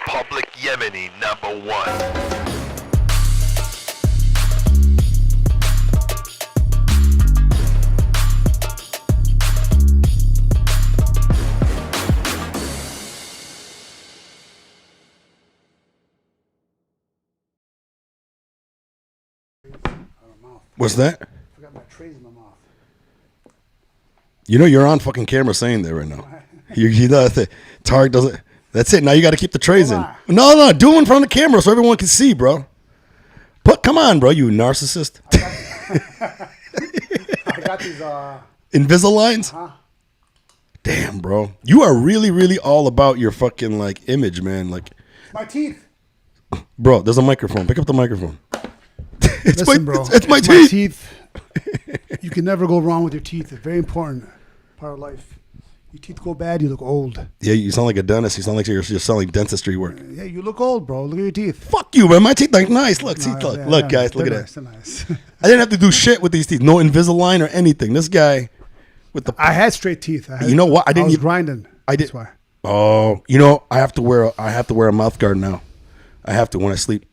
Public Yemeni No.1. What's that? I forgot my trays in my mouth. You know you're on fucking camera saying that right now. You know that Tarick doesn't. That's it. Now you got to keep the trays in. No, do them in front of the camera so everyone can see, bro. But come on, bro, you narcissist. I got these. Invisaligns. Damn, bro, you are really, really all about your fucking like image, man. Like My teeth. Bro, there's a microphone. Pick up the microphone. Listen, bro. It's my teeth. You can never go wrong with your teeth. It's very important part of life. Your teeth go bad, you look old. Yeah, you sound like a dentist. You sound like you're selling dentistry work. Yeah, you look old, bro. Look at your teeth. Fuck you, man. My teeth like nice. Look, see, look, guys, look at that. They're nice. I didn't have to do shit with these teeth. No Invisalign or anything. This guy with the. I had straight teeth. You know what? I was grinding. That's why. Oh, you know, I have to wear a mouth guard now. I have to when I sleep,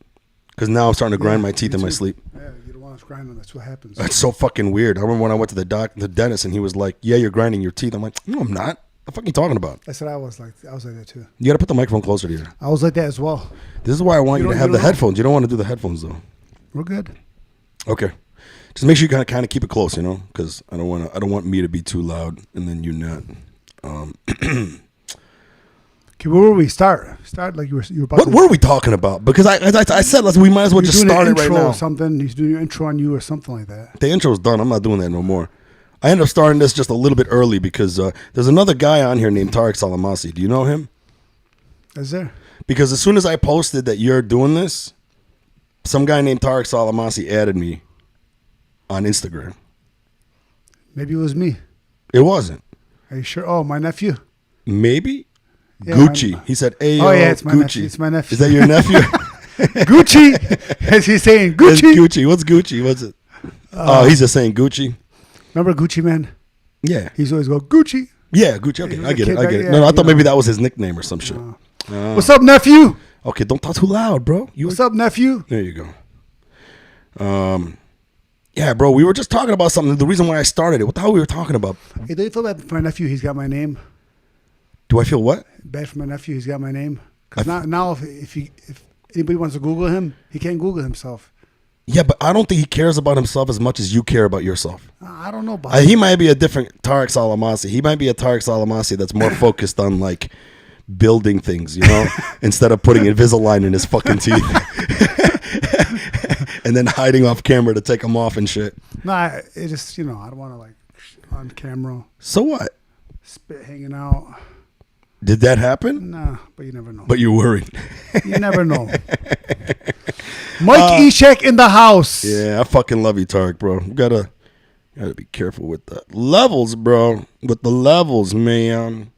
because now I'm starting to grind my teeth in my sleep. Yeah, you don't want to grind them. That's what happens. That's so fucking weird. I remember when I went to the dentist and he was like, "Yeah, you're grinding your teeth." I'm like, "No, I'm not. What the fuck are you talking about?" That's what I was like. I was like that too. You got to put the microphone closer to you. I was like that as well. This is why I want you to have the headphones. You don't want to do the headphones though. We're good. Okay. Just make sure you kind of keep it close, you know, because I don't want me to be too loud and then you not. Okay, where were we? Start like you were about. What were we talking about? Because I said we might as well just start it right now. Or something. He's doing your intro on you or something like that. The intro's done. I'm not doing that no more. I ended up starting this just a little bit early because there's another guy on here named Tarick Salmaci. Do you know him? Is there? Because as soon as I posted that you're doing this, some guy named Tarick Salmaci added me on Instagram. Maybe it was me. It wasn't. Are you sure? Oh, my nephew. Maybe. Yeah, Gucci. He said, "Hey, oh yeah, it's my Gucci. nephew. It's my nephew. Is that your nephew?" Gucci. As he's saying, Gucci. It's Gucci. What's Gucci? What's it? Oh, he's just saying Gucci. Remember Gucci Man? Yeah. He's always go Gucci. Yeah, Gucci. Okay, I get it. Yeah, no, I thought maybe that was his nickname or some shit. What's up, nephew? Okay, don't talk too loud, bro. What's up, nephew? There you go. Yeah, bro, we were just talking about something. The reason why I started it. What the hell we were talking about? Hey, do you feel bad for my nephew? He's got my name. Do I feel what? Bad for my nephew. He's got my name. Because now if anybody wants to Google him, he can't Google himself. Yeah, but I don't think he cares about himself as much as you care about yourself. I don't know about he might be a different Tarick Salmaci. He might be a Tarick Salmaci that's more focused on like building things, you know, instead of putting Invisalign in his fucking teeth and then hiding off camera to take them off and shit. Nah, it just, I don't want to like on camera. So what? Spit hanging out. Did that happen? Nah, but you never know. But you're worried. You never know. Mike Eshaq in the house. Yeah, I fucking love you, Tarick, bro. You gotta be careful with the levels, bro. With the levels, man.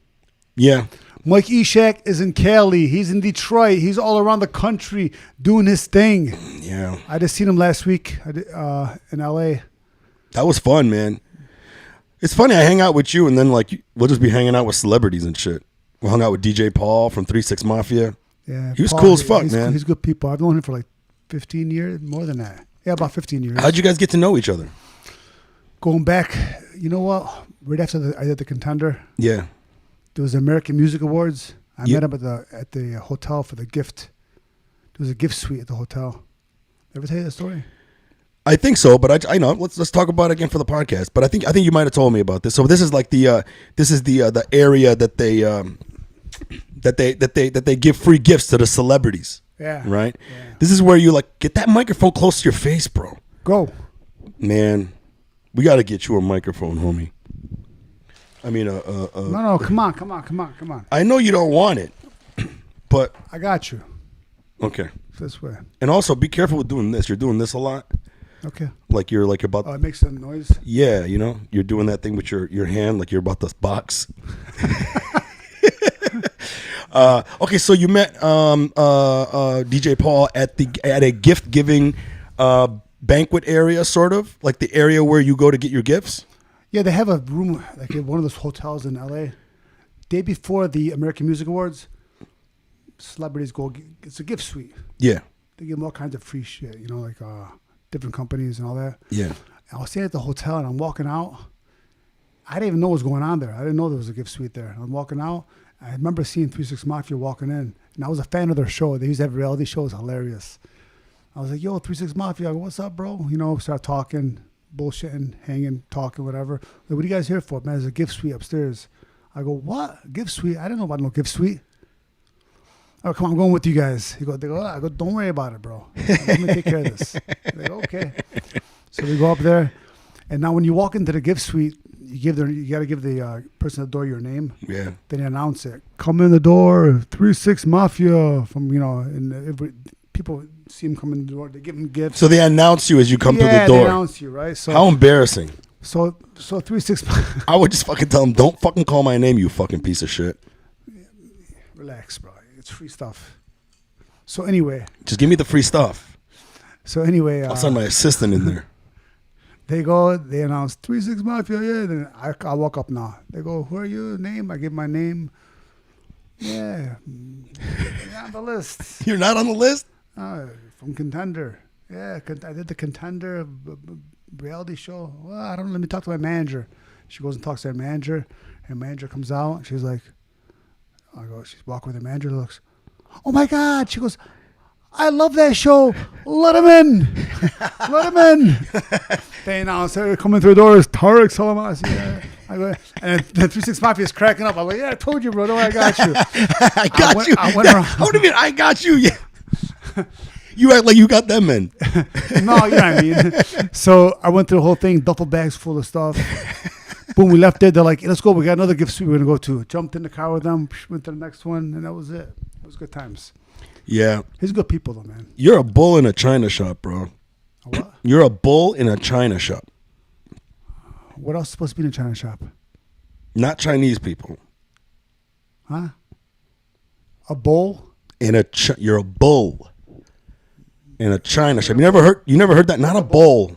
Yeah. Mike Eshaq is in Cali. He's in Detroit. He's all around the country doing his thing. Yeah. I just seen him last week in L.A. That was fun, man. It's funny. I hang out with you, and then like we'll just be hanging out with celebrities and shit. We hung out with DJ Paul from 3-6 Mafia. Yeah, he was cool as fuck, man. He's good people. I've known him for like 15 years, more than that. Yeah, about 15 years. How'd you guys get to know each other? Going back, you know what? Right after I did the Contender. Yeah. There was the American Music Awards. I met him at the hotel for the gift. There was a gift suite at the hotel. Ever tell you that story? I think so, but I know. Let's talk about it again for the podcast. But I think you might have told me about this. So this is like the area that they give free gifts to the celebrities. Yeah. Right. Yeah. This is where you like get that microphone close to your face, bro. Go. Man, we got to get you a microphone, homie. I mean, no, come on. I know you don't want it, but I got you. Okay. This way. And also, be careful with doing this. You're doing this a lot. Okay. Like you're like about. Oh, it makes some noise. Yeah, you're doing that thing with your hand, like you're about to box. Okay, so you met DJ Paul at a gift giving banquet area, sort of like the area where you go to get your gifts. Yeah, they have a room like at one of those hotels in LA. Day before the American Music Awards, celebrities go. It's a gift suite. Yeah. They give them all kinds of free shit. You know, like different companies and all that. Yeah. I was staying at the hotel and I'm walking out. I didn't even know what was going on there. I didn't know there was a gift suite there. I'm walking out. I remember seeing 3 6 Mafia walking in, and I was a fan of their show. They used to have reality shows, hilarious. I was like, yo, 3 6 Mafia, I go, what's up, bro? You know, start talking, bullshitting, hanging, talking, whatever. Like, what are you guys here for? Man, there's a gift suite upstairs. I go, what? Gift suite? I didn't know about no gift suite. Oh, come on, I'm going with you guys. They go, I go, don't worry about it, bro. Let me take care of this. They go, okay. So we go up there, and now when you walk into the gift suite, you got to give the person at the door your name. Yeah. Then you announce it. Come in the door, 3 6 Mafia. From and people see him come in the door. They give him gifts. So they announce you as you come through the Yeah, door. they announce you, right? So How embarrassing. So 3 6. I would just fucking tell them, don't fucking call my name, you fucking piece of shit. Relax, bro. It's free stuff. So anyway. Just give me the free stuff. So anyway. I'll send my assistant in there. They go, they announce 3 6 Mafia, yeah. Then I walk up now. They go, who are you? Name? I give my name. Yeah. You're on the list. You're not on the list? From Contender. Yeah, I did the Contender reality show. Well, I don't know. Let me talk to my manager. She goes and talks to her manager. Her manager comes out. She's like, she's walking with her manager, looks, oh my God. She goes, I love that show. Let him in. Let him in. They announce her coming through the door is Tarick Salmaci. Yeah. I go, and then 3 6 Mafia is cracking up. I'm like, yeah, I told you, bro. No, I got you. I got you. I went around. How do you mean I got you? Yeah. You act like you got them in. No, you know what I mean. So I went through the whole thing, duffel bags full of stuff. Boom, we left there. They're like, let's go. We got another gift suite we're going to go to. Jumped in the car with them, went to the next one, and that was it. It was good times. Yeah. He's good people, though, man. You're a bull in a china shop, bro. A what? You're a bull in a china shop. What else is supposed to be in a China shop? Not Chinese people. Huh? A bowl? You're a bull in a china shop. You never heard that? Not a bull.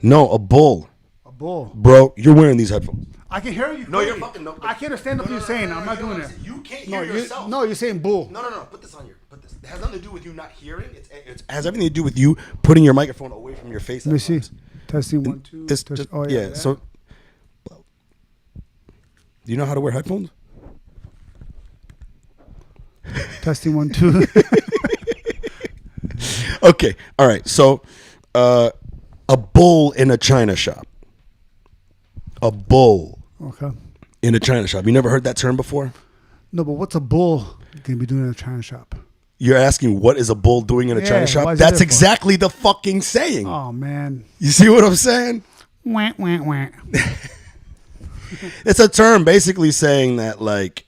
No, a bull. A bull. Bro, you're wearing these headphones. I can hear you. No, you're fucking no. I can't understand what you're saying. I'm not doing it. You can't hear yourself. No, you're saying bull. No. Put this on your. Put this. It has nothing to do with you not hearing. It has everything to do with you putting your microphone away from your face. Let me see. Testing 1 2. Yeah. So, do you know how to wear headphones? Testing 1 2. Okay. All right. So, a bull in a china shop. A bull. Okay. In a china shop. You never heard that term before? No, but what's a bull going to be doing in a China shop? You're asking what is a bull doing in a China why shop? is it That's there for? exactly the fucking saying. Oh, man. You see what I'm saying? Wah, wah, wah. It's a term basically saying that, like,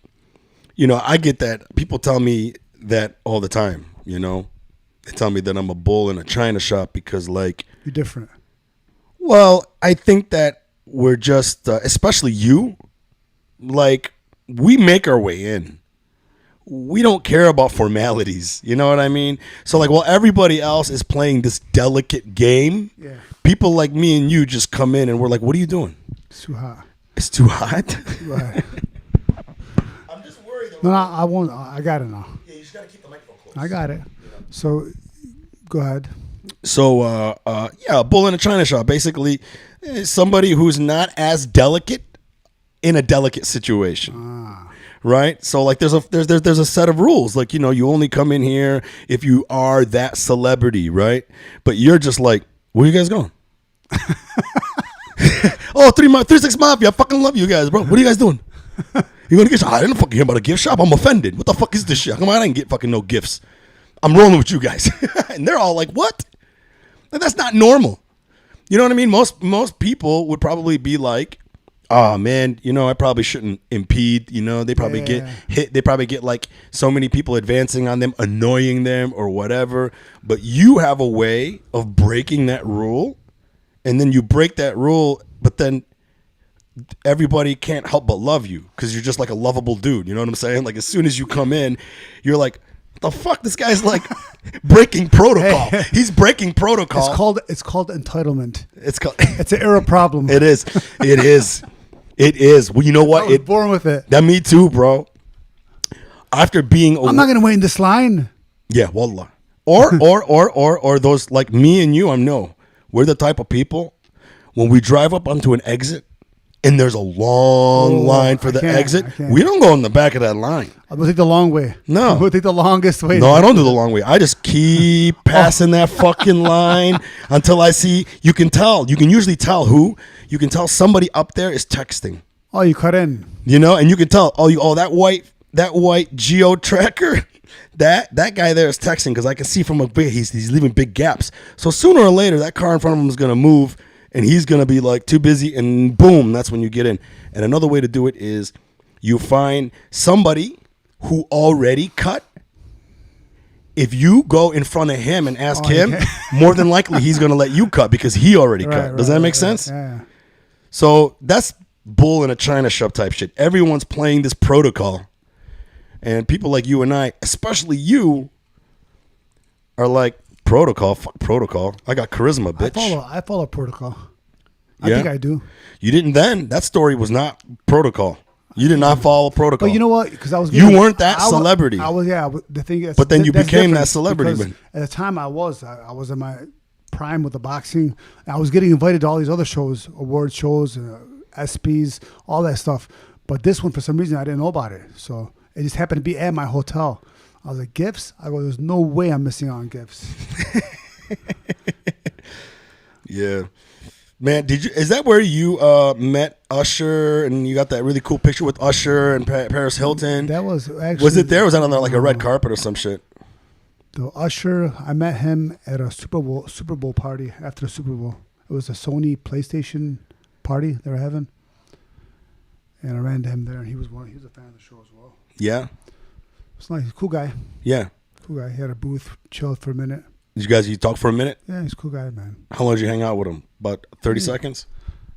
I get that. People tell me that all the time, They tell me that I'm a bull in a china shop because, like... You're different. Well, I think that we're just, especially you, like, we make our way in. We don't care about formalities. You know what I mean? So, like, while everybody else is playing this delicate game, people like me and you just come in and we're like, what are you doing? It's too hot. It's too hot? Right. I'm just worried. No, I won't. I got it now. Yeah, you just got to keep the microphone close. I got it. So, go ahead. So, a bull in a china shop, basically somebody who's not as delicate in a delicate situation. Right? So, like, there's a set of rules. Like, you only come in here if you are that celebrity, right? But you're just like, where are you guys going? Oh, 3 6 Mafia. I fucking love you guys, bro. What are you guys doing? You going to get shop? I didn't fucking hear about a gift shop. I'm offended. What the fuck is this shit? Come on, I didn't get fucking no gifts. I'm rolling with you guys. And they're all like, what? And that's not normal. You know what I mean? Most people would probably be like, oh man, I probably shouldn't impede. They probably get hit. They probably get like so many people advancing on them, annoying them or whatever. But you have a way of breaking that rule. And then you break that rule, but then everybody can't help but love you because you're just like a lovable dude. You know what I'm saying? Like, as soon as you come in, you're like, the fuck, this guy's like breaking protocol. He's breaking protocol. It's called entitlement. It's an era problem. It is. Well, you know what? I was born with it. That me too, bro. after being, I'm not gonna wait in this line. yeah, wallah. Or those like me and you. We're the type of people when we drive up onto an exit and there's a long line for the exit. We don't go in the back of that line. I'm gonna take the long way. No, I'm gonna take the longest way. No, I don't do the long way. I just keep passing that fucking line until I see. You can tell. You can usually tell who. You can tell somebody up there is texting. Oh, you cut in. You know, and you can tell. That white geo tracker. That guy there is texting because I can see from he's leaving big gaps. So sooner or later, that car in front of him is gonna move, and he's gonna be like too busy, and boom, that's when you get in. And another way to do it is you find somebody who already cut. If you go in front of him and ask him, more than likely he's gonna let you cut because he already cut. Does that make sense? Yeah. So that's bull in a china shop type shit. Everyone's playing this protocol. And people like you and I, especially you, are like, protocol, fuck protocol. I got charisma, bitch. I follow protocol. I think I do. You didn't then. That story was not protocol. You did not follow protocol. But you know what? Because you weren't that celebrity. I was, yeah. The thing is, but then you became that celebrity. Man. At the time, I was in my prime with the boxing. I was getting invited to all these other shows, award shows, SPs, all that stuff. But this one, for some reason, I didn't know about it. So it just happened to be at my hotel. I was like, gifts? I go, there's no way I'm missing out on gifts. Yeah. Man, is that where you met Usher and you got that really cool picture with Usher and Paris Hilton? That was actually... Was it there? Or was that on like a red carpet or some shit? The Usher, I met him at a Super Bowl party after the Super Bowl. It was a Sony PlayStation party they were having. And I ran to him there, and he was a fan of the show as well. Yeah? It's nice. He's a cool guy. Yeah. Cool guy. He had a booth, chilled for a minute. Did you talk for a minute? Yeah, he's a cool guy, man. How long did you hang out with him? About 30 seconds?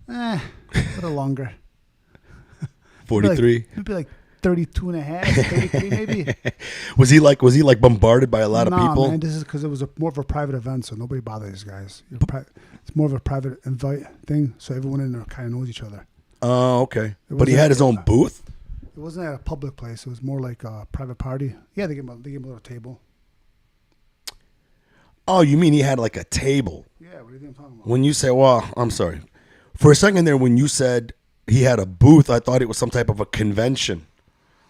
A little longer. 43? Maybe like 32 and a half, 33 maybe. Was he like bombarded by a lot of people? Man, this is because it was more of a private event, so nobody bothers these guys. It's more of a private invite thing, so everyone in there kind of knows each other. Oh, okay. But he had his own booth? It wasn't at a public place. It was more like a private party. Yeah, they gave him a little table. Oh, you mean he had like a table? Yeah, what do you think I'm talking about? When you say, well, I'm sorry. For a second there, when you said he had a booth, I thought it was some type of a convention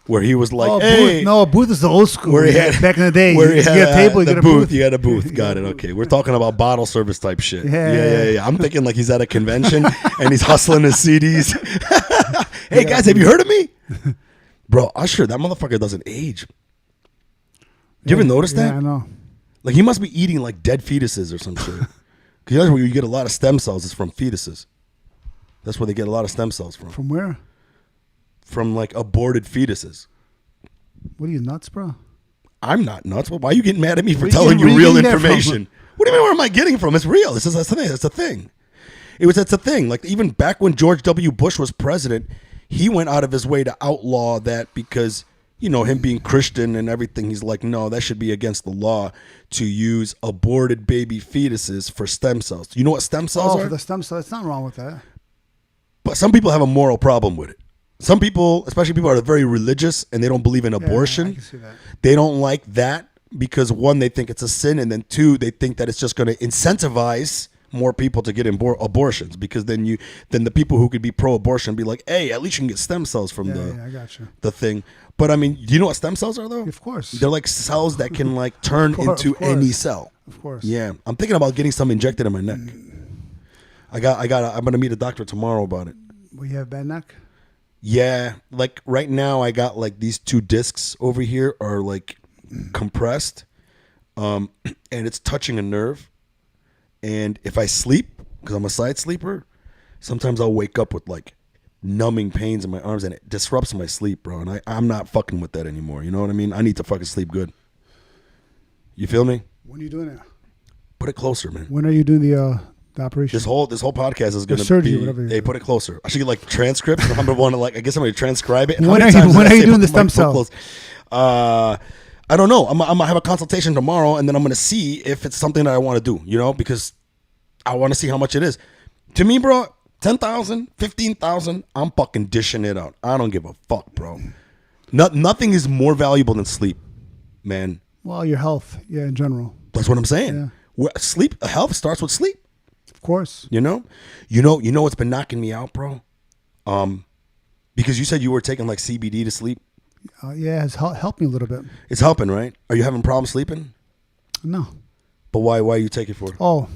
where he was like, hey. Booth. No, a booth is the old school. Where he had, back in the day, where you get a table, you get a booth. You had a booth. Got it. Okay. We're talking about bottle service type shit. Yeah. I'm thinking like he's at a convention and he's hustling his CDs. Hey, guys, have you heard of me? Bro, Usher, that motherfucker doesn't age. You ever notice that? Yeah, I know. Like, he must be eating, like, dead fetuses or some shit. Because that's where you get a lot of stem cells is from fetuses. That's where they get a lot of stem cells from. From where? From, like, aborted fetuses. What are you, nuts, bro? I'm not nuts. Why are you getting mad at me for telling you real information? What do you mean, where am I getting it from? It's real. That's a thing. It's a thing. It's a thing. Like, even back when George W. Bush was president, he went out of his way to outlaw that because... You know, him being Christian and everything, he's like, no, that should be against the law to use aborted baby fetuses for stem cells. You know what stem cells are? For the stem cells, there's nothing wrong with that. But some people have a moral problem with it. Some people, especially people that are very religious and they don't believe in abortion, I can see that. They don't like that because, one, they think it's a sin, and then, two, they think that it's just going to incentivize more people to get abortions because then the people who could be pro-abortion be like, hey, at least you can get stem cells from I got you. The thing. But I mean, do you know what stem cells are though? Of course. They're like cells that can like turn into any cell. Of course. Yeah. I'm thinking about getting some injected in my neck. I'm gonna meet a doctor tomorrow about it. Well, you have bad neck? Yeah. Like right now I got like these 2 discs over here are like compressed. And it's touching a nerve. And if I sleep, because I'm a side sleeper, sometimes I'll wake up with like numbing pains in my arms and it disrupts my sleep, bro. And I'm not fucking with that anymore. You know what I mean? I need to fucking sleep good. You feel me? When are you doing it? Put it closer, man. When are you doing the operation? This whole podcast is going to surgery, be. whatever. Hey, put it closer. I should get like transcripts. I'm gonna want to like. I guess I'm gonna transcribe it. When are you doing the stem cell? I don't know. I'm gonna have a consultation tomorrow, and then I'm gonna see if it's something that I want to do. You know, because I want to see how much it is. To me, bro, 10,000, 15,000. I'm fucking dishing it out. I don't give a fuck, bro. Nothing is more valuable than sleep, man. Well, your health, yeah, in general. That's what I'm saying. Yeah. Sleep, health starts with sleep. Of course. You know what's been knocking me out, bro? Because you said you were taking like CBD to sleep. Yeah, it's helped me a little bit. It's helping, right? Are you having problems sleeping? No. But why you take it for? Oh,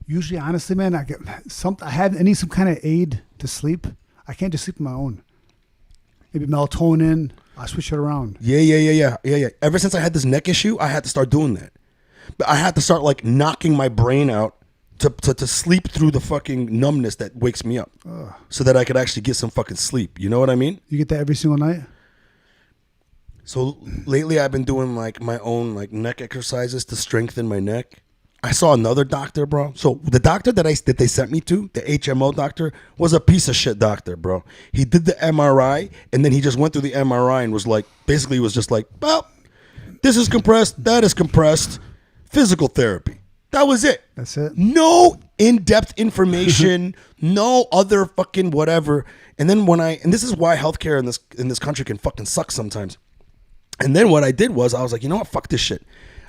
usually, honestly, man, I need some kind of aid to sleep. I can't just sleep on my own. Maybe melatonin. I switch it around. Yeah. Ever since I had this neck issue, I had to start doing that. But I had to start like knocking my brain out to sleep through the fucking numbness that wakes me up, so that I could actually get some fucking sleep. You know what I mean? You get that every single night? So lately I've been doing like my own like neck exercises to strengthen my neck. I saw another doctor, bro. So the doctor that they sent me to, the HMO doctor, was a piece of shit doctor, bro. He did the MRI and then he just went through the MRI and was like, basically was just like, well, this is compressed, that is compressed, physical therapy. That was it. That's it. No in-depth information, no other fucking whatever. And then and this is why healthcare in this country can fucking suck sometimes. And then what I did was I was like, you know what? Fuck this shit.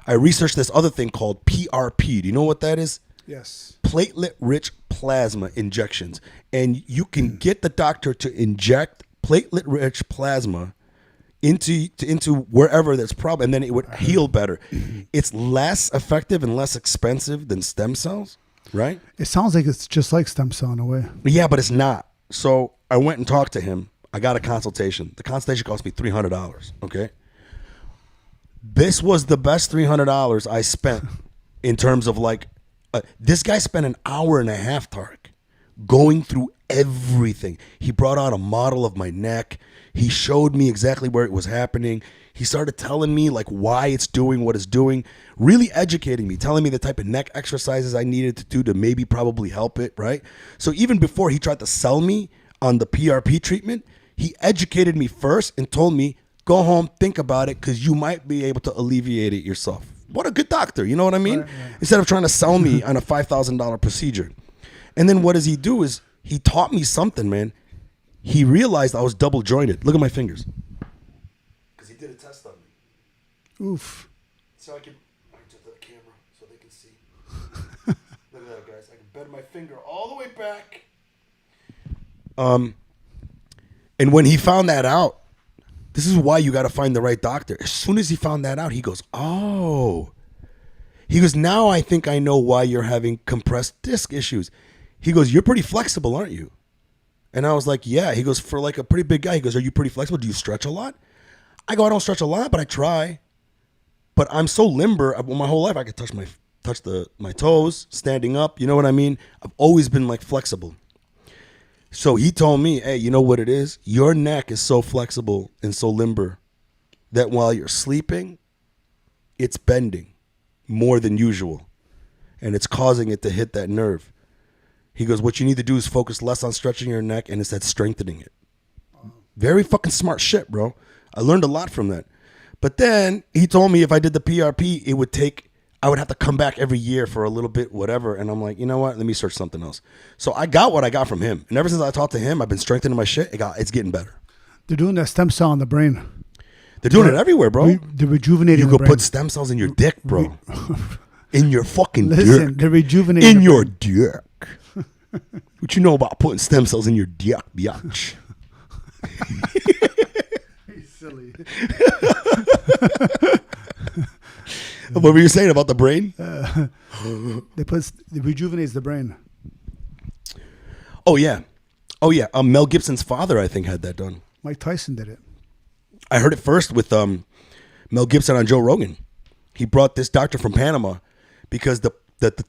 I researched this other thing called PRP. Do you know what that is? Yes. Platelet-rich plasma injections. And you can get the doctor to inject platelet-rich plasma into wherever there's problem, and then it would heal better. It's less effective and less expensive than stem cells, right? It sounds like it's just like stem cell in a way. Yeah, but it's not. So I went and talked to him. I got a consultation. The consultation cost me $300, okay? This was the best $300 I spent in terms of like, this guy spent an hour and a half, Tarick, going through everything. He brought out a model of my neck. He showed me exactly where it was happening. He started telling me like why it's doing what it's doing, really educating me, telling me the type of neck exercises I needed to do to maybe probably help it, right? So even before he tried to sell me on the PRP treatment, he educated me first and told me, go home, think about it, because you might be able to alleviate it yourself. What a good doctor, you know what I mean? Right. Instead of trying to sell me on a $5,000 procedure. And then what does he do is he taught me something, man. He realized I was double jointed. Look at my fingers. Because he did a test on me. Oof. So I just the camera so they can see. Look at that, guys. I can bend my finger all the way back. And when he found that out, this is why you got to find the right doctor. As soon as he found that out, he goes, oh. He goes, now I think I know why you're having compressed disc issues. He goes, you're pretty flexible, aren't you? And I was like, yeah. He goes, for like a pretty big guy, he goes, are you pretty flexible? Do you stretch a lot? I go, I don't stretch a lot, but I try. But I'm so limber. My whole life I could touch my toes, standing up. You know what I mean? I've always been like flexible. So he told me, hey, you know what it is? Your neck is so flexible and so limber that while you're sleeping, it's bending more than usual. And it's causing it to hit that nerve. He goes, what you need to do is focus less on stretching your neck and instead strengthening it. Very fucking smart shit, bro. I learned a lot from that. But then he told me if I did the PRP, I would have to come back every year for a little bit, whatever. And I'm like, you know what? Let me search something else. So I got what I got from him. And ever since I talked to him, I've been strengthening my shit. It's getting better. They're doing that stem cell in the brain. They're doing it everywhere, bro. They're rejuvenating the brain. You could put stem cells in your dick, bro. In your fucking dick. They're rejuvenating in your dick. What you know about putting stem cells in your dick, biatch? He's silly. What were you saying about the brain? It rejuvenates the brain. Oh yeah. Mel Gibson's father, I think, had that done. Mike Tyson did it. I heard it first with Mel Gibson on Joe Rogan. He brought this doctor from Panama because the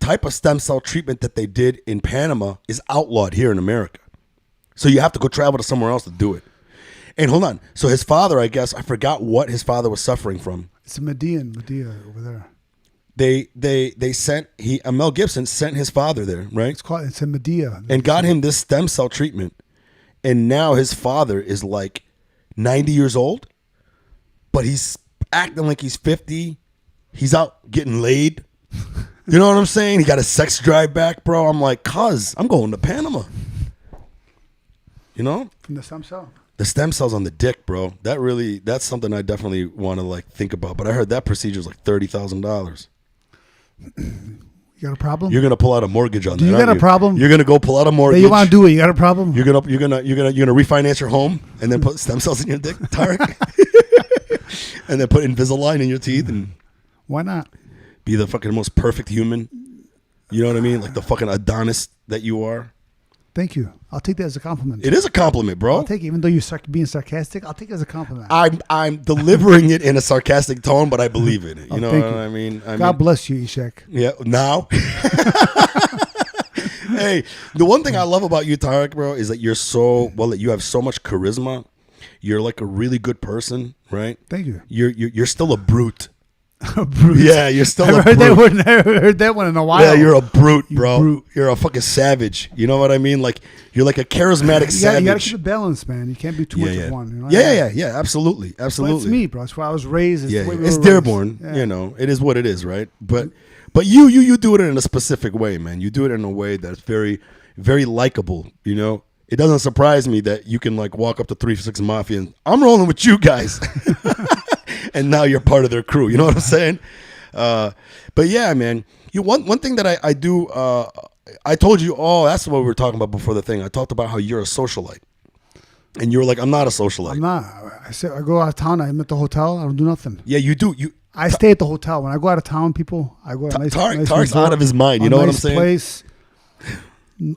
type of stem cell treatment that they did in Panama is outlawed here in America. So you have to go travel to somewhere else to do it. And hold on. So his father, I guess, I forgot what his father was suffering from. It's Medea over there. They sent Mel Gibson sent his father there, right? It's in Medea. And got him this stem cell treatment. And now his father is like 90 years old, but he's acting like he's 50. He's out getting laid. You know what I'm saying? He got his sex drive back, bro. I'm like, cuz, I'm going to Panama. You know? From the stem cell? The stem cells on the dick, bro. That's something I definitely want to like think about. But I heard that procedure is like $30,000. You got a problem? You're gonna pull out a mortgage on that. You got a problem? You're gonna go pull out a mortgage. That you want to do it? You got a problem? You're gonna refinance your home and then put stem cells in your dick, Tariq, and then put Invisalign in your teeth and Why not? be the fucking most perfect human. You know what I mean? Like the fucking Adonis that you are. Thank you. I'll take that as a compliment. It is a compliment, bro. I'll take it, even though you're being sarcastic. I'll take it as a compliment. I'm delivering it in a sarcastic tone, but I believe in it. You know thank what you. I mean? God bless you, Eshaq. Yeah. Now. Hey, the one thing I love about you, Tariq, bro, is that that you have so much charisma. You're like a really good person, right? Thank you. You're still a brute. A brute. Yeah, you're still I a heard brute. I haven't heard that one in a while. Yeah, you're a brute, bro. brute. You're a fucking savage. You know what I mean? Like you're like a charismatic savage. You got to keep it balanced, man. You can't be too much of one. You know? Yeah. Absolutely. That's me, bro. That's where I was raised. Yeah, the way we it's were Dearborn. raised. Yeah. You know, it is what it is, right? But you do it in a specific way, man. You do it in a way that's very, very likable. You know, it doesn't surprise me that you can like walk up to 3-6 Mafia and I'm rolling with you guys, and now you're part of their crew. You know what I'm saying? But yeah, man. One thing that I do. I told you. Oh, that's what we were talking about before the thing. I talked about how you're a socialite, and you were like, "I'm not a socialite." I'm not. I said I go out of town. I'm at the hotel. I don't do nothing. Yeah, you do. I stay at the hotel. When I go out of town, people, I go to a nice Tariq's resort, out of his mind. You know what I'm saying? Place.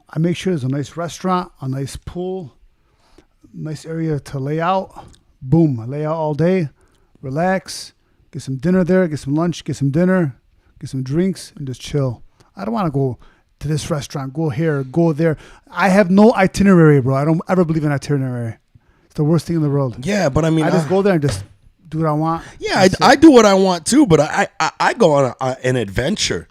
I make sure there's a nice restaurant, a nice pool, nice area to lay out. Boom, I lay out all day, relax, get some dinner there, get some lunch, get some dinner, get some drinks, and just chill. I don't want to go to this restaurant, go here, go there. I have no itinerary, bro. I don't ever believe in itinerary. It's the worst thing in the world. Yeah, but I mean, I just go there and just do what I want. Yeah, I do what I want too, but I go on an adventure.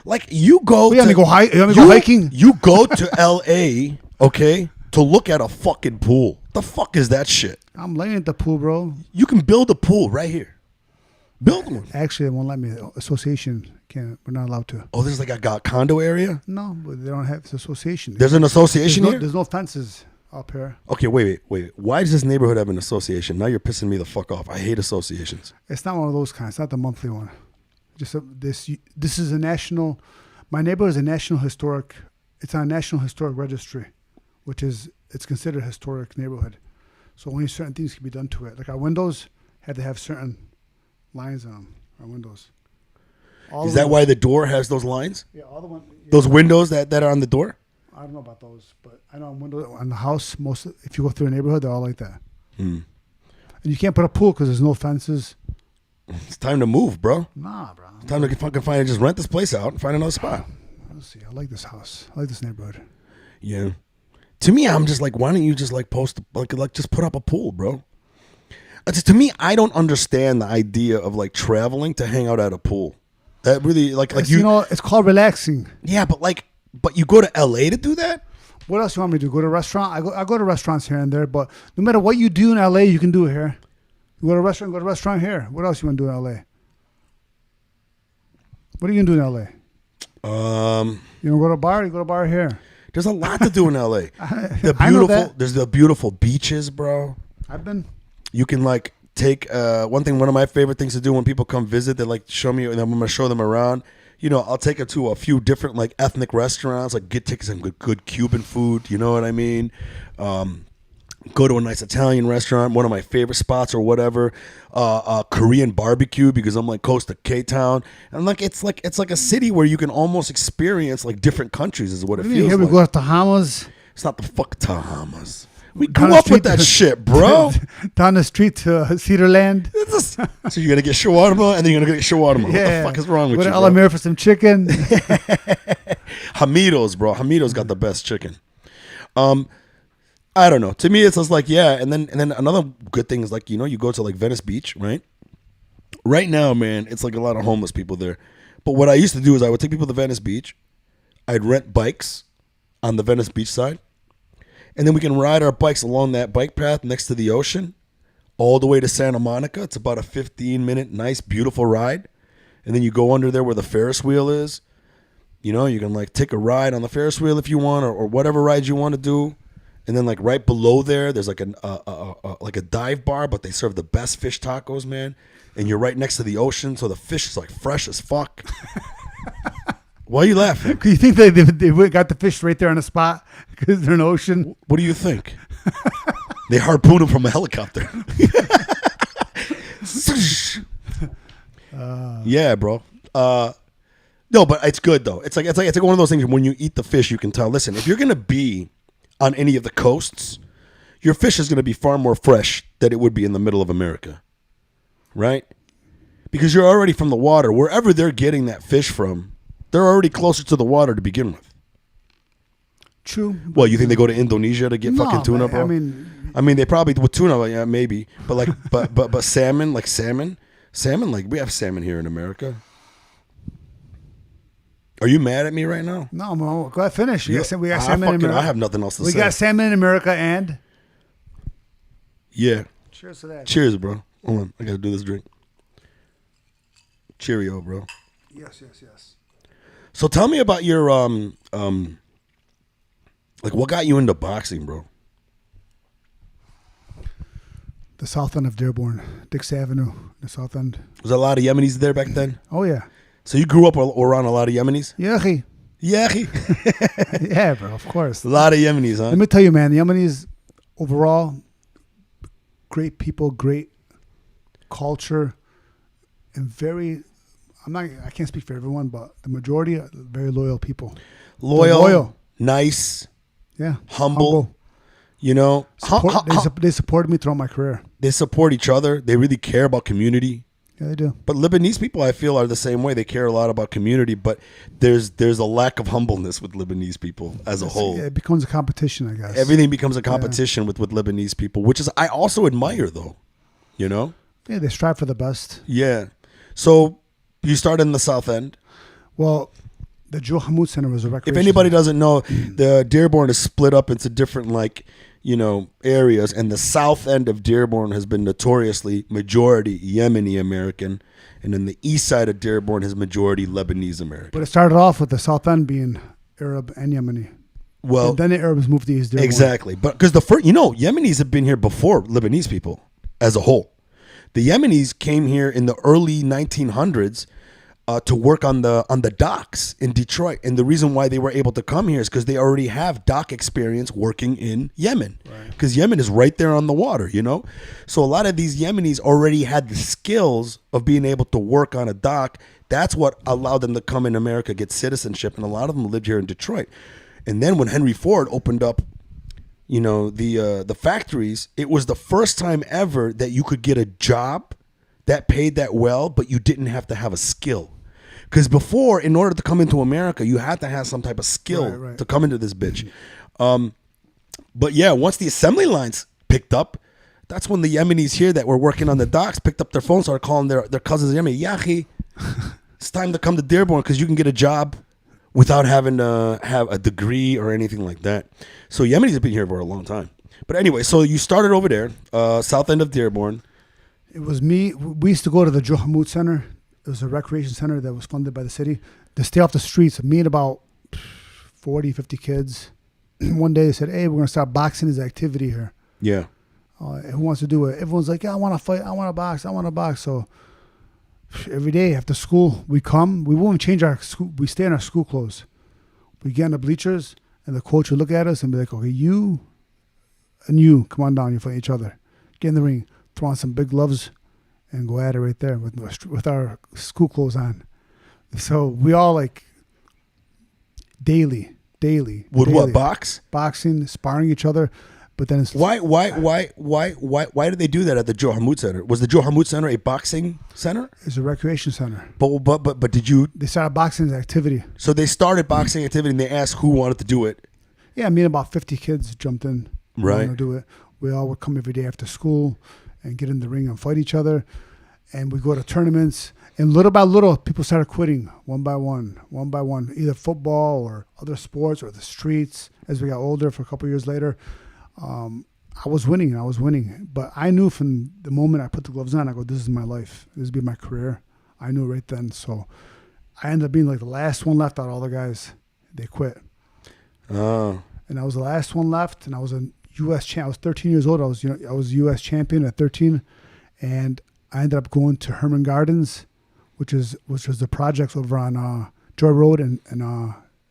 Like you go, You want me to go hiking? You go to L.A. okay, to look at a fucking pool. The fuck is that shit? I'm laying at the pool, bro. You can build a pool right here. Build one. Actually, they won't let me. Association can't. We're not allowed to. Oh, there's like a condo area. No, but they don't have it's association. There's an association here. There's no fences up here. Okay, wait. Why does this neighborhood have an association? Now you're pissing me the fuck off. I hate associations. It's not one of those kinds. It's not the monthly one. Just this is a national. My neighborhood is a national historic. It's on a national historic registry, which is it's considered a historic neighborhood. So only certain things can be done to it. Like our windows had to have certain lines on them. Our windows. Is that why the door has those lines? Yeah, all the ones. Yeah. Those windows that are on the door? I don't know about those, but I know on windows on the house. If you go through a neighborhood, they're all like that. And you can't put a pool because there's no fences. It's time to move, bro. Nah, bro. It's time to fucking just rent this place out and find another spot. Let's see. I like this house. I like this neighborhood. Yeah. To me, I'm just like, why don't you just like post like just put up a pool, bro? To me, I don't understand the idea of like traveling to hang out at a pool. That really like You know, it's called relaxing. Yeah, but you go to LA to do that? What else you want me to do? Go to a restaurant? I go to restaurants here and there, but no matter what you do in LA, you can do it here. You go to a restaurant here. What else you want to do in LA? What are you gonna do in LA? You wanna go to a bar? You go to a bar here. There's a lot to do in LA. I know that. There's the beautiful beaches, bro. I've been. You can like take one of my favorite things to do when people come visit. They like show me, and I'm gonna show them around. You know, I'll take them to a few different like ethnic restaurants, like take some good Cuban food. You know what I mean? Go to a nice Italian restaurant, one of my favorite spots or whatever. Korean barbecue because I'm like close to K-Town, and like it's like a city where you can almost experience like different countries is what it feels Here we like. go to Bahamas. It's not the fuck Bahamas. We grew up with that shit, bro. Down the street to Cedarland. So you're gonna get shawarma, and then you're gonna get shawarma. What the fuck is wrong with you, Go to bro? Alamir for some chicken. Hamido's, bro. Hamido's got the best chicken. I don't know. To me, it's just like, yeah. And then another good thing is like, you know, you go to like Venice Beach, right? Right now, man, it's like a lot of homeless people there. But what I used to do is I would take people to Venice Beach. I'd rent bikes on the Venice Beach side. And then we can ride our bikes along that bike path next to the ocean all the way to Santa Monica. It's about a 15-minute, nice, beautiful ride. And then you go under there where the Ferris wheel is. You know, you can like take a ride on the Ferris wheel if you want or whatever ride you want to do. And then like right below there's like like a dive bar, but they serve the best fish tacos, man. And you're right next to the ocean, so the fish is like fresh as fuck. Why are you laughing? Do you think they got the fish right there on the spot because they're in the ocean? What do you think? They harpoon them from a helicopter. Yeah, bro. No, but it's good though. It's like one of those things. When you eat the fish, you can tell. Listen, if you're gonna be on any of the coasts, your fish is gonna be far more fresh than it would be in the middle of America, right? Because you're already from the water. Wherever they're getting that fish from, they're already closer to the water to begin with. True. Well, you think they go to Indonesia to get fucking tuna, bro? I mean, they probably with tuna, like, yeah, maybe. But like, but salmon, like salmon, like we have salmon here in America. Are you mad at me right now? No, Mo, go ahead, finish. We got salmon in America. I have nothing else to say. We got salmon in America and. Yeah. Cheers to that. Cheers, bro. Hold on, I gotta do this drink. Cheerio, bro. Yes. So tell me about your like what got you into boxing, bro? The south end of Dearborn, Dix Avenue, the south end. Was there a lot of Yemenis there back then? Oh yeah. So you grew up around a lot of Yemenis? Yeah. Yeah, bro. Of course. A lot of Yemenis, huh? Let me tell you, man. The Yemenis overall, great people, great culture, and very. I can't speak for everyone, but the majority are very loyal people. Loyal, nice, yeah, humble. You know, they supported me throughout my career. They support each other. They really care about community. Yeah, they do. But Lebanese people, I feel, are the same way. They care a lot about community, but there's a lack of humbleness with Lebanese people as a whole. Yeah, it becomes a competition, I guess. Everything becomes a competition with Lebanese people, which is I also admire, though. You know? Yeah, they strive for the best. Yeah. So you started in the South End. Well, the Joe Hamoud Center was a recreation. If anybody doesn't know, the Dearborn is split up into different, like, you know, areas, and the South End of Dearborn has been notoriously majority Yemeni-American, and then the east side of Dearborn is majority Lebanese-American. But it started off with the South End being Arab and Yemeni. Well, and then the Arabs moved to East Dearborn. Exactly. But because Yemenis have been here before Lebanese people as a whole. The Yemenis came here in the early 1900s to work on the docks in Detroit. And the reason why they were able to come here is because they already have dock experience working in Yemen. Because Yemen is right there on the water, you know? So a lot of these Yemenis already had the skills of being able to work on a dock. That's what allowed them to come in America, get citizenship. And a lot of them lived here in Detroit. And then when Henry Ford opened up, you know, the factories, it was the first time ever that you could get a job that paid that well, but you didn't have to have a skill. Because before, in order to come into America, you had to have some type of skill to come into this bitch. But yeah, once the assembly lines picked up, that's when the Yemenis here that were working on the docks picked up their phones, started calling their cousins Yemeni. Yahi, it's time to come to Dearborn because you can get a job without having to have a degree or anything like that. So Yemenis have been here for a long time. But anyway, so you started over there, south end of Dearborn. It was me. We used to go to the Joe Hamoud Center. It was a recreation center that was funded by the city to stay off the streets. Me and about 40, 50 kids. One day they said, hey, we're going to start boxing as an activity here. Yeah. Who wants to do it? Everyone's like, yeah, I want to fight. I want to box. I want to box. So every day after school, we come. We won't change our school. We stay in our school clothes. We get in the bleachers, and the coach will look at us and be like, okay, you and you, come on down. You fight each other. Get in the ring. Throw on some big gloves and go at it right there with our school clothes on. So we all like daily. Would what, box? Boxing, sparring each other. But then it's why did they do that at the Joe Hamoud Center? Was the Joe Hamoud Center a boxing center? It's a recreation center. But did you? They started boxing as an activity. So they started boxing activity, and they asked who wanted to do it. Yeah, me and about 50 kids jumped in. Right. Wanted to do it. We all would come every day after school and get in the ring and fight each other. And we go to tournaments. And little by little, people started quitting one by one, either football or other sports or the streets. As we got older, for a couple of years later, I was winning. But I knew from the moment I put the gloves on, I go, this is my life. This would be my career. I knew right then. So I ended up being like the last one left out of all the guys. They quit. Oh. And I was the last one left, and I was U.S. champ. I was 13 years old. I was U.S. champion at 13, and I ended up going to Herman Gardens, which was the projects over on Joy Road and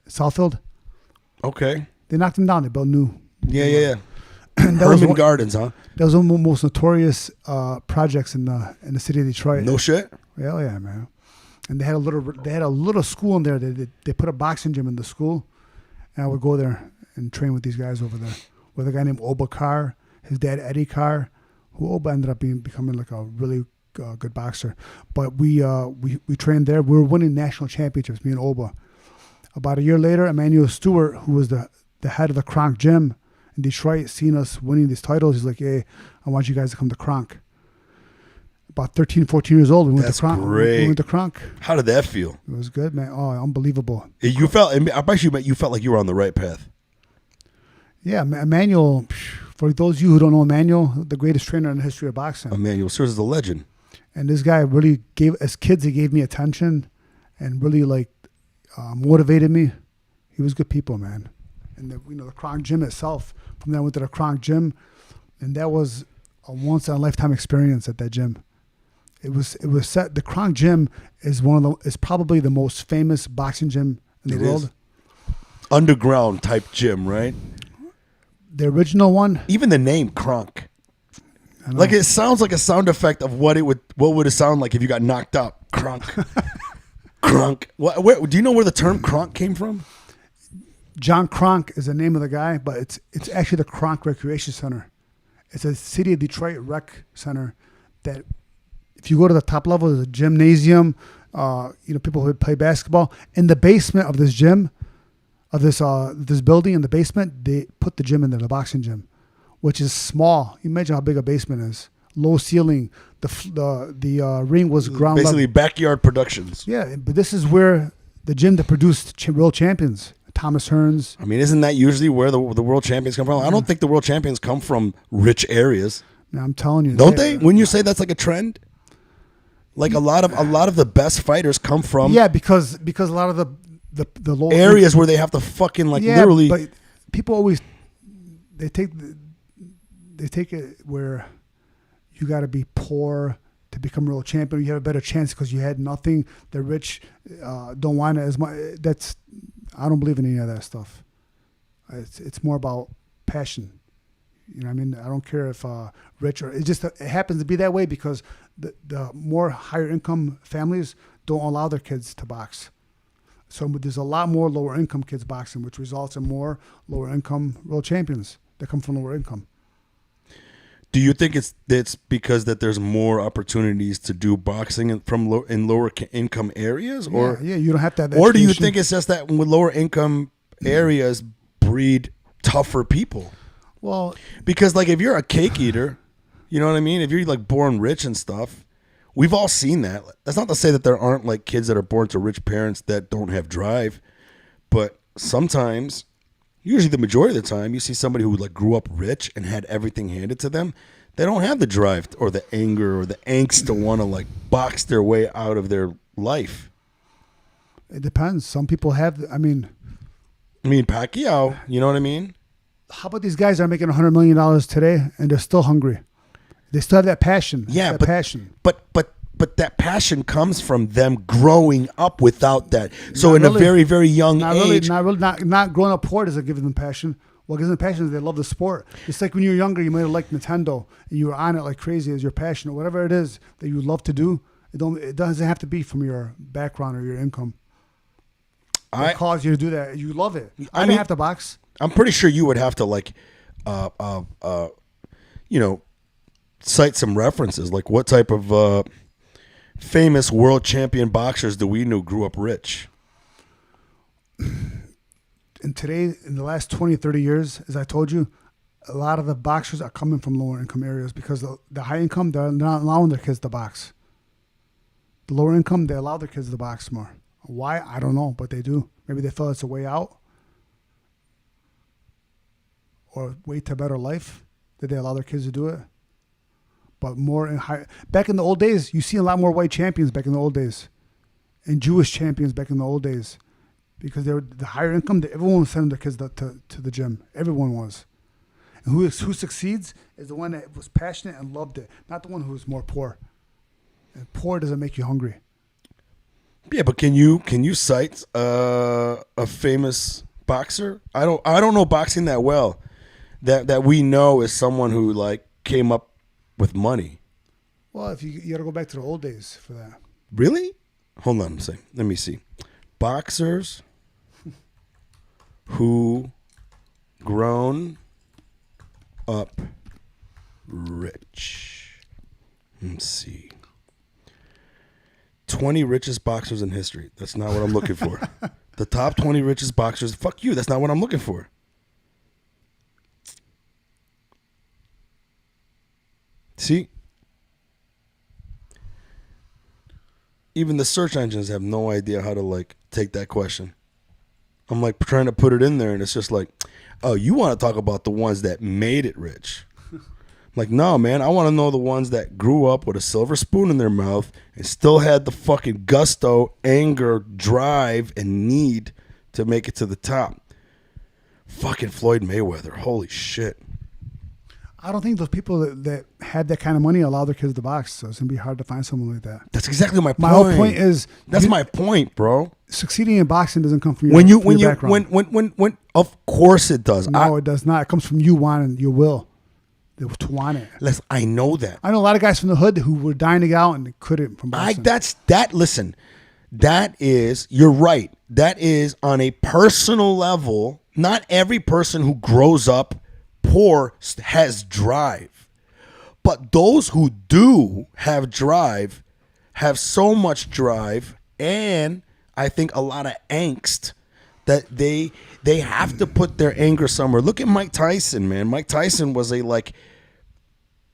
Southfield. Okay. They knocked them down. They built new. Yeah. Herman Gardens, huh? That was one of the most notorious projects in the city of Detroit. No shit. Hell yeah, man. And they had a little school in there. They put a boxing gym in the school, and I would go there and train with these guys over there. With a guy named Oba Carr, his dad Eddie Carr, who Oba ended up becoming like a really good boxer. But we trained there. We were winning national championships, me and Oba. About a year later, Emmanuel Stewart, who was the head of the Kronk Gym in Detroit, seen us winning these titles. He's like, hey, I want you guys to come to Kronk. About 13, 14 years old, we went to Kronk. Great. We went to Kronk. How did that feel? It was good, man. Oh, unbelievable. You felt. I bet you felt like you were on the right path. Yeah, Emmanuel. For those of you who don't know Emmanuel, the greatest trainer in the history of boxing. Emmanuel serves as a legend. And this guy really as kids, he gave me attention, and really motivated me. He was good people, man. And the Kronk Gym itself. From there, I went to the Kronk Gym, and that was a once in a lifetime experience at that gym. It was set. The Kronk Gym is probably the most famous boxing gym in the world. Underground type gym, right? The original one. Even the name Kronk. Like it sounds like a sound effect of what would it sound like if you got knocked up. Kronk. Kronk. Do you know where the term Kronk came from? John Kronk is the name of the guy, but it's actually the Kronk Recreation Center. It's a city of Detroit rec center that if you go to the top level, there's a gymnasium, people who play basketball. In the basement of this gym, of this building in the basement, they put the gym in there, the boxing gym, which is small. You imagine how big a basement is. Low ceiling. The ring was ground level. Basically backyard productions. Yeah, but this is where the gym that produced world champions. Thomas Hearns. I mean, isn't that usually where the world champions come from? I don't think the world champions come from rich areas. No, I'm telling you. Don't they? Wouldn't you say that's like a trend? Like a lot of the best fighters come from because a lot of the low areas where they have to fucking literally. But people always they take it where you got to be poor to become a world champion. You have a better chance because you had nothing. The rich don't want it as much. I don't believe in any of that stuff. It's more about passion. You know what I mean? I don't care if rich or it happens to be that way because the more higher income families don't allow their kids to box. So there's a lot more lower income kids boxing, which results in more lower income world champions that come from lower income. Do you think it's because that there's more opportunities to do boxing in lower income areas, or you don't have to have that or do you education. think it's just that with lower income areas breed tougher people? Well, because if you're a cake eater, you know what I mean. If you're born rich and stuff, we've all seen that. That's not to say that there aren't kids that are born to rich parents that don't have drive, but sometimes. Usually the majority of the time, you see somebody who grew up rich and had everything handed to them. They don't have the drive or the anger or the angst to want to box their way out of their life. It depends. Some people have. I mean, Pacquiao. You know what I mean? How about these guys that are making $100 million today and they're still hungry? They still have that passion. Yeah, passion. But that passion comes from them growing up without that. So a very, very young age. Not growing up poor doesn't give them passion. What gives them passion is they love the sport. It's like when you were younger, you might have liked Nintendo and you were on it like crazy as your passion or whatever it is that you love to do. It doesn't have to be from your background or your income. It cause you to do that. You love it. I didn't have to box. I'm pretty sure you would have to cite some references. Like what type of famous world champion boxers do we know grew up rich? And today, in the last 20, 30 years, as I told you, a lot of the boxers are coming from lower income areas because the high income, they're not allowing their kids to box. The lower income, they allow their kids to box more. Why? I don't know, but they do. Maybe they feel it's a way out or way to a better life that they allow their kids to do it. But more in high. Back in the old days, you see a lot more white champions back in the old days, and Jewish champions back in the old days, because they were the higher income. Everyone was sending their kids to the gym. Everyone was, And who succeeds is the one that was passionate and loved it, not the one who was more poor. And poor doesn't make you hungry. Yeah, but can you cite a famous boxer? I don't know boxing that well. That we know is someone who like came up with money. Well, if you got to go back to the old days for that. Really? Hold on a second. Let me see. Boxers who grown up rich. Let's see. 20 richest boxers in history. That's not what I'm looking for. The top 20 richest boxers. Fuck you. That's not what I'm looking for. See? Even the search engines have no idea how to like take that question. I'm like trying to put it in there and it's just like, oh, you want to talk about the ones that made it rich. I'm like, no, man, I want to know the ones that grew up with a silver spoon in their mouth and still had the fucking gusto, anger, drive, and need to make it to the top. Fucking Floyd Mayweather. Holy shit. I don't think those people that had that kind of money allow their kids to box, so it's going to be hard to find someone like that. That's exactly my point. My whole point is... That's my point, bro. Succeeding in boxing doesn't come from your background. When of course it does. No, it does not. It comes from you wanting your will to want it. I know that. I know a lot of guys from the hood who were dying to get out and they couldn't from boxing. Listen, that is, you're right. That is on a personal level. Not every person who grows up poor has drive. But those who do have drive have so much drive and I think a lot of angst that they have to put their anger somewhere. Look at Mike Tyson, man. Mike Tyson was a like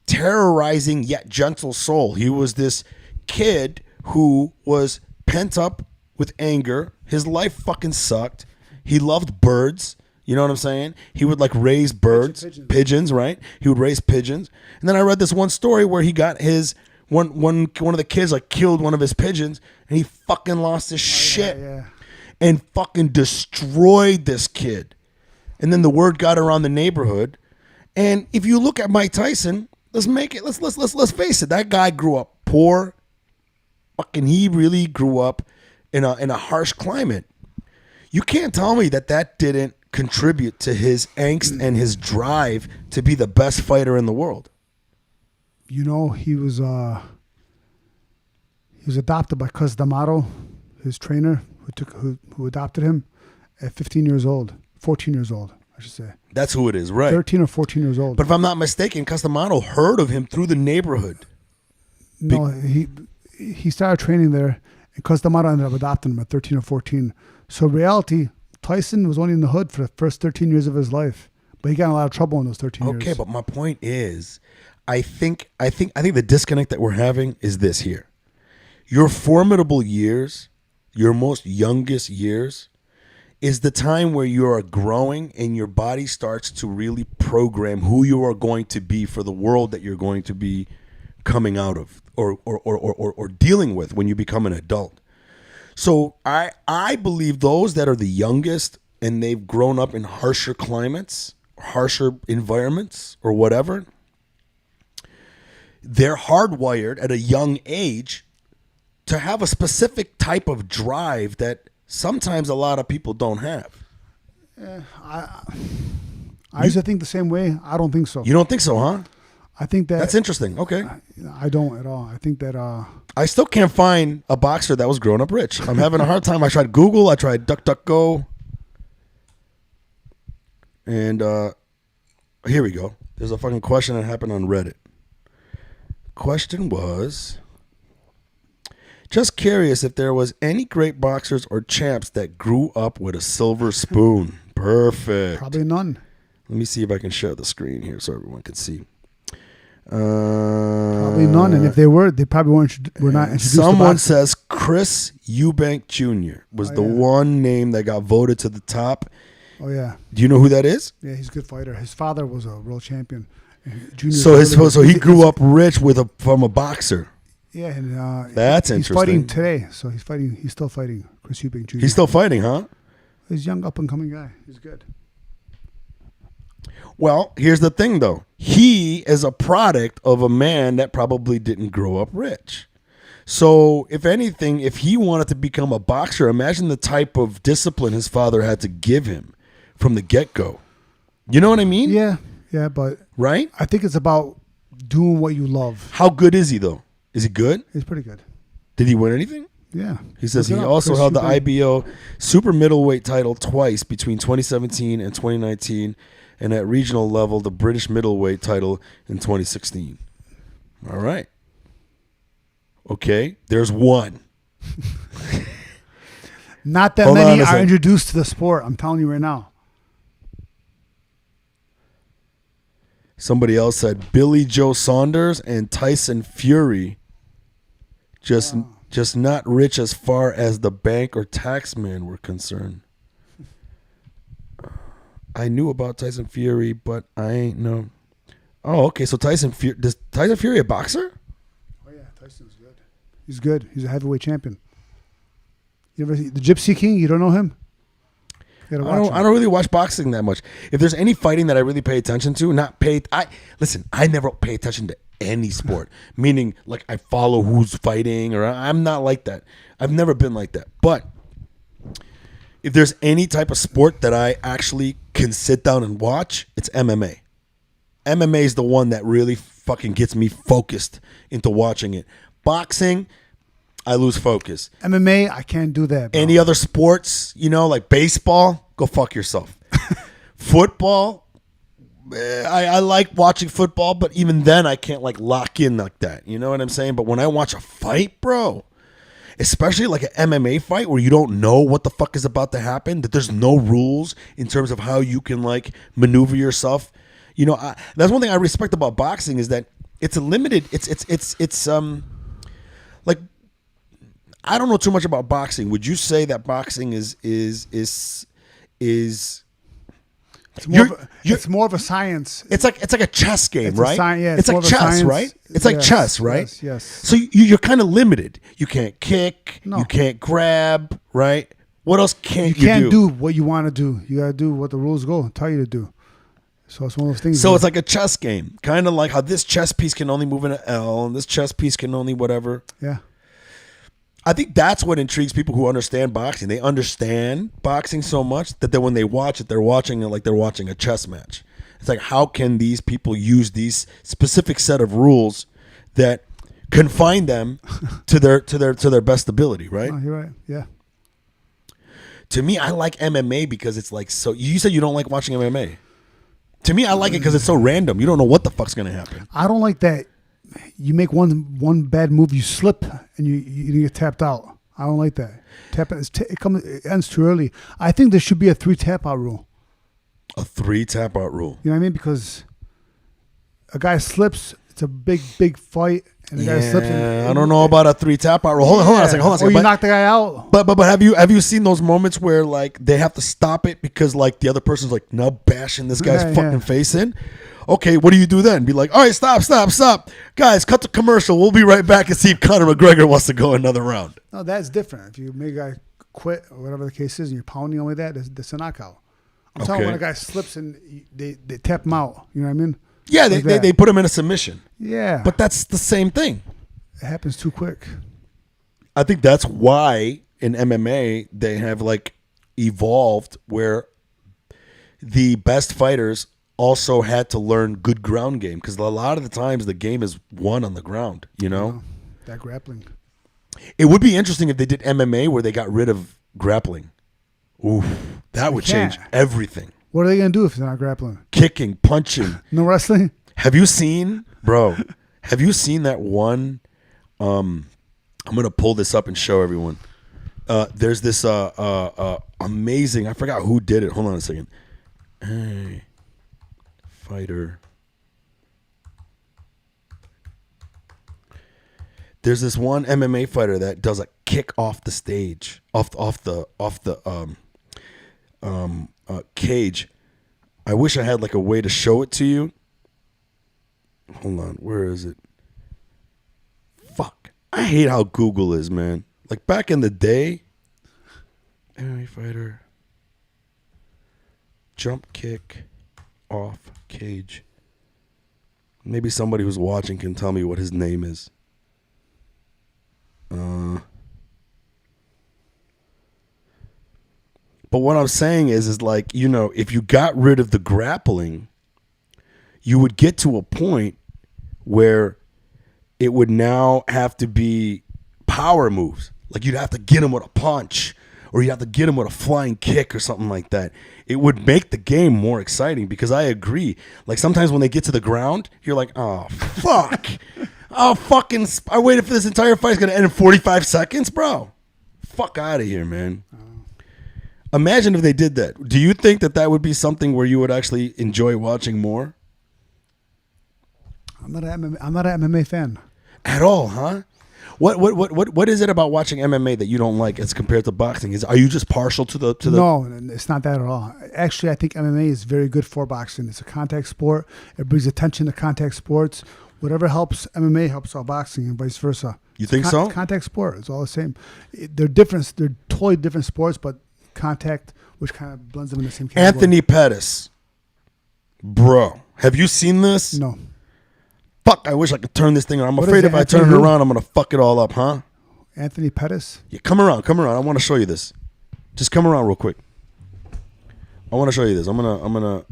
terrorizing yet gentle soul. He was this kid who was pent up with anger. His life fucking sucked. He loved birds. You know what I'm saying? He would like raise birds, pigeons, right? He would raise pigeons. And then I read this one story where he got his one of the kids like killed one of his pigeons and he fucking lost his shit and fucking destroyed this kid. And then the word got around the neighborhood. And if you look at Mike Tyson, let's face it, that guy grew up poor. Fucking he really grew up in a harsh climate. You can't tell me that didn't contribute to his angst and his drive to be the best fighter in the world. You know, he was adopted by Cus D'Amato, his trainer, who adopted him at 14 years old, I should say. That's who it is, right? 13 or 14 years old. But if I'm not mistaken, Cus D'Amato heard of him through the neighborhood. No, he started training there, and Cus D'Amato ended up adopting him at 13 or 14. So in reality, Tyson was only in the hood for the first 13 years of his life, but he got in a lot of trouble in those 13 years. Okay, but my point is, I think the disconnect that we're having is this here. Your formidable years, your most youngest years, is the time where you are growing and your body starts to really program who you are going to be for the world that you're going to be coming out of or dealing with when you become an adult. So I believe those that are the youngest and they've grown up in harsher climates, harsher environments or whatever, they're hardwired at a young age to have a specific type of drive that sometimes a lot of people don't have. I used to think the same way. I don't think so. You don't think so, huh? I think that... That's interesting. Okay. I don't at all. I think that... I still can't find a boxer that was growing up rich. I'm having a hard time. I tried Google. I tried DuckDuckGo. And here we go. There's a fucking question that happened on Reddit. Question was... Just curious if there was any great boxers or champs that grew up with a silver spoon. Perfect. Probably none. Let me see if I can share the screen here so everyone can see. Probably none. And if they were, they probably were not introduced. Someone says Chris Eubank Jr. was the one name that got voted to the top. Oh, yeah. Do you know who that is? Yeah, he's a good fighter. His father was a world champion. So he grew up rich from a boxer. Yeah, and that's he's interesting. Fighting today, so he's still fighting. Chris Eubank Jr. He's still fighting, huh? He's a young, up and coming guy. He's good. Well, here's the thing, though. He is a product of a man that probably didn't grow up rich. So, if anything, if he wanted to become a boxer, imagine the type of discipline his father had to give him from the get-go. You know what I mean? Yeah, but Right? I think it's about doing what you love. How good is he, though? Is he good? He's pretty good. Did he win anything? Yeah. He says Look he it up, also Chris held the Eubank. IBO super middleweight title twice between 2017 and 2019, and at regional level, the British middleweight title in 2016. All right. Okay, there's one. Not that Hold on many a are second. introduced to the sport. I'm telling you right now. Somebody else said Billy Joe Saunders and Tyson Fury just not rich as far as the bank or tax man were concerned. I knew about Tyson Fury, but I ain't know. Oh, okay. So Tyson Fury, does Tyson Fury a boxer? Oh yeah, Tyson's good. He's good. He's a heavyweight champion. You ever see the Gypsy King? You don't know him? You gotta watch him. I don't really watch boxing that much. If there's any fighting that I really pay attention to, I never pay attention to any sport. Meaning, like, I follow who's fighting, or I'm not like that. I've never been like that. But if there's any type of sport that I actually can sit down and watch, it's MMA. MMA is the one that really fucking gets me focused into watching it. Boxing, I lose focus. MMA, I can't do that, bro. Any other sports, like baseball, go fuck yourself. Football, I like watching football, but even then I can't like lock in like that. You know what I'm saying? But when I watch a fight, bro, especially like an MMA fight where you don't know what the fuck is about to happen, that there's no rules in terms of how you can like maneuver yourself. That's one thing I respect about boxing is that it's a limited. It's like, I don't know too much about boxing. Would you say that boxing is It's more of a science. It's like a chess game, It's a right? yeah, it's like more of a chess, science. right? It's like Yes, chess, right? Yes. So you're kind of limited. You can't kick. No. You can't grab, right? What else can't You can't do? do what you want to do. You gotta do what the rules tell you to do. So it's one of those things. So it's like a chess game, kind of like how this chess piece can only move in an L, and this chess piece can only whatever. yeah. I think that's what intrigues people who understand boxing. They understand boxing so much that then when they watch it, they're watching it like they're watching a chess match. It's like, how can these people use these specific set of rules that confine them to their best ability, right? Oh, you're right. Yeah. To me, I like MMA because it's like so. You said you don't like watching MMA. To me, I like it because it's so random. You don't know what the fuck's gonna happen. I don't like that. You make one bad move, you slip, and you get tapped out. I don't like that. It ends too early. I think there should be a 3 tap out rule. A 3 tap out rule. You know what I mean? Because a guy slips, it's a big fight, and the guy slips. I don't know about a 3 tap out rule. Hold on a second. Or you knock the guy out. But have you seen those moments where like they have to stop it because like the other person's like now bashing this guy's fucking face in? Okay, what do you do then? Be like, all right, stop. Guys, cut the commercial. We'll be right back and see if Conor McGregor wants to go another round. No, that's different. If you make a guy quit or whatever the case is and you're pounding him like that, that's a knockout. I'm talking when a guy slips and they tap him out. You know what I mean? Yeah, Like they put him in a submission. Yeah. But that's the same thing. It happens too quick. I think that's why in MMA they have like evolved where the best fighters also had to learn good ground game because a lot of the times the game is won on the ground, That grappling. It would be interesting if they did MMA where they got rid of grappling. Oof, that would change everything. What are they going to do if they're not grappling? Kicking, punching. No wrestling? Have you seen that one? I'm going to pull this up and show everyone. There's this amazing, I forgot who did it. Hold on a second. Hey, fighter. There's this one MMA fighter that does a kick off the stage, off the cage. I wish I had like a way to show it to you. Hold on, where is it? Fuck, I hate how Google is, man. Like back in the day, MMA fighter, jump kick off cage. Maybe somebody who's watching can tell me what his name is. But what I'm saying is like, you know, if you got rid of the grappling, you would get to a point where it would now have to be power moves. Like you'd have to get him with a punch, or you'd have to get him with a flying kick or something like that. It would make the game more exciting, because I agree. Like sometimes when they get to the ground, you're like, oh, fuck. I waited for this entire fight. It's going to end in 45 seconds, bro. Fuck out of here, man. Imagine if they did that. Do you think that that would be something where you would actually enjoy watching more? I'm not an MMA fan. At all, huh? What is it about watching MMA that you don't like as compared to boxing? Are you just partial to the? No, it's not that at all. Actually, I think MMA is very good for boxing. It's a contact sport. It brings attention to contact sports. Whatever helps MMA helps all boxing, and vice versa. You think so? It's contact sport. It's all the same. They're different. They're totally different sports, but contact, which kind of blends them in the same category. Anthony Pettis, bro, have you seen this? No. Fuck, I wish I could turn this thing on. I'm afraid if I turn it around, I'm going to fuck it all up, huh? Anthony Pettis? Yeah, come around. I want to show you this. Just come around real quick. I want to show you this. I'm gonna.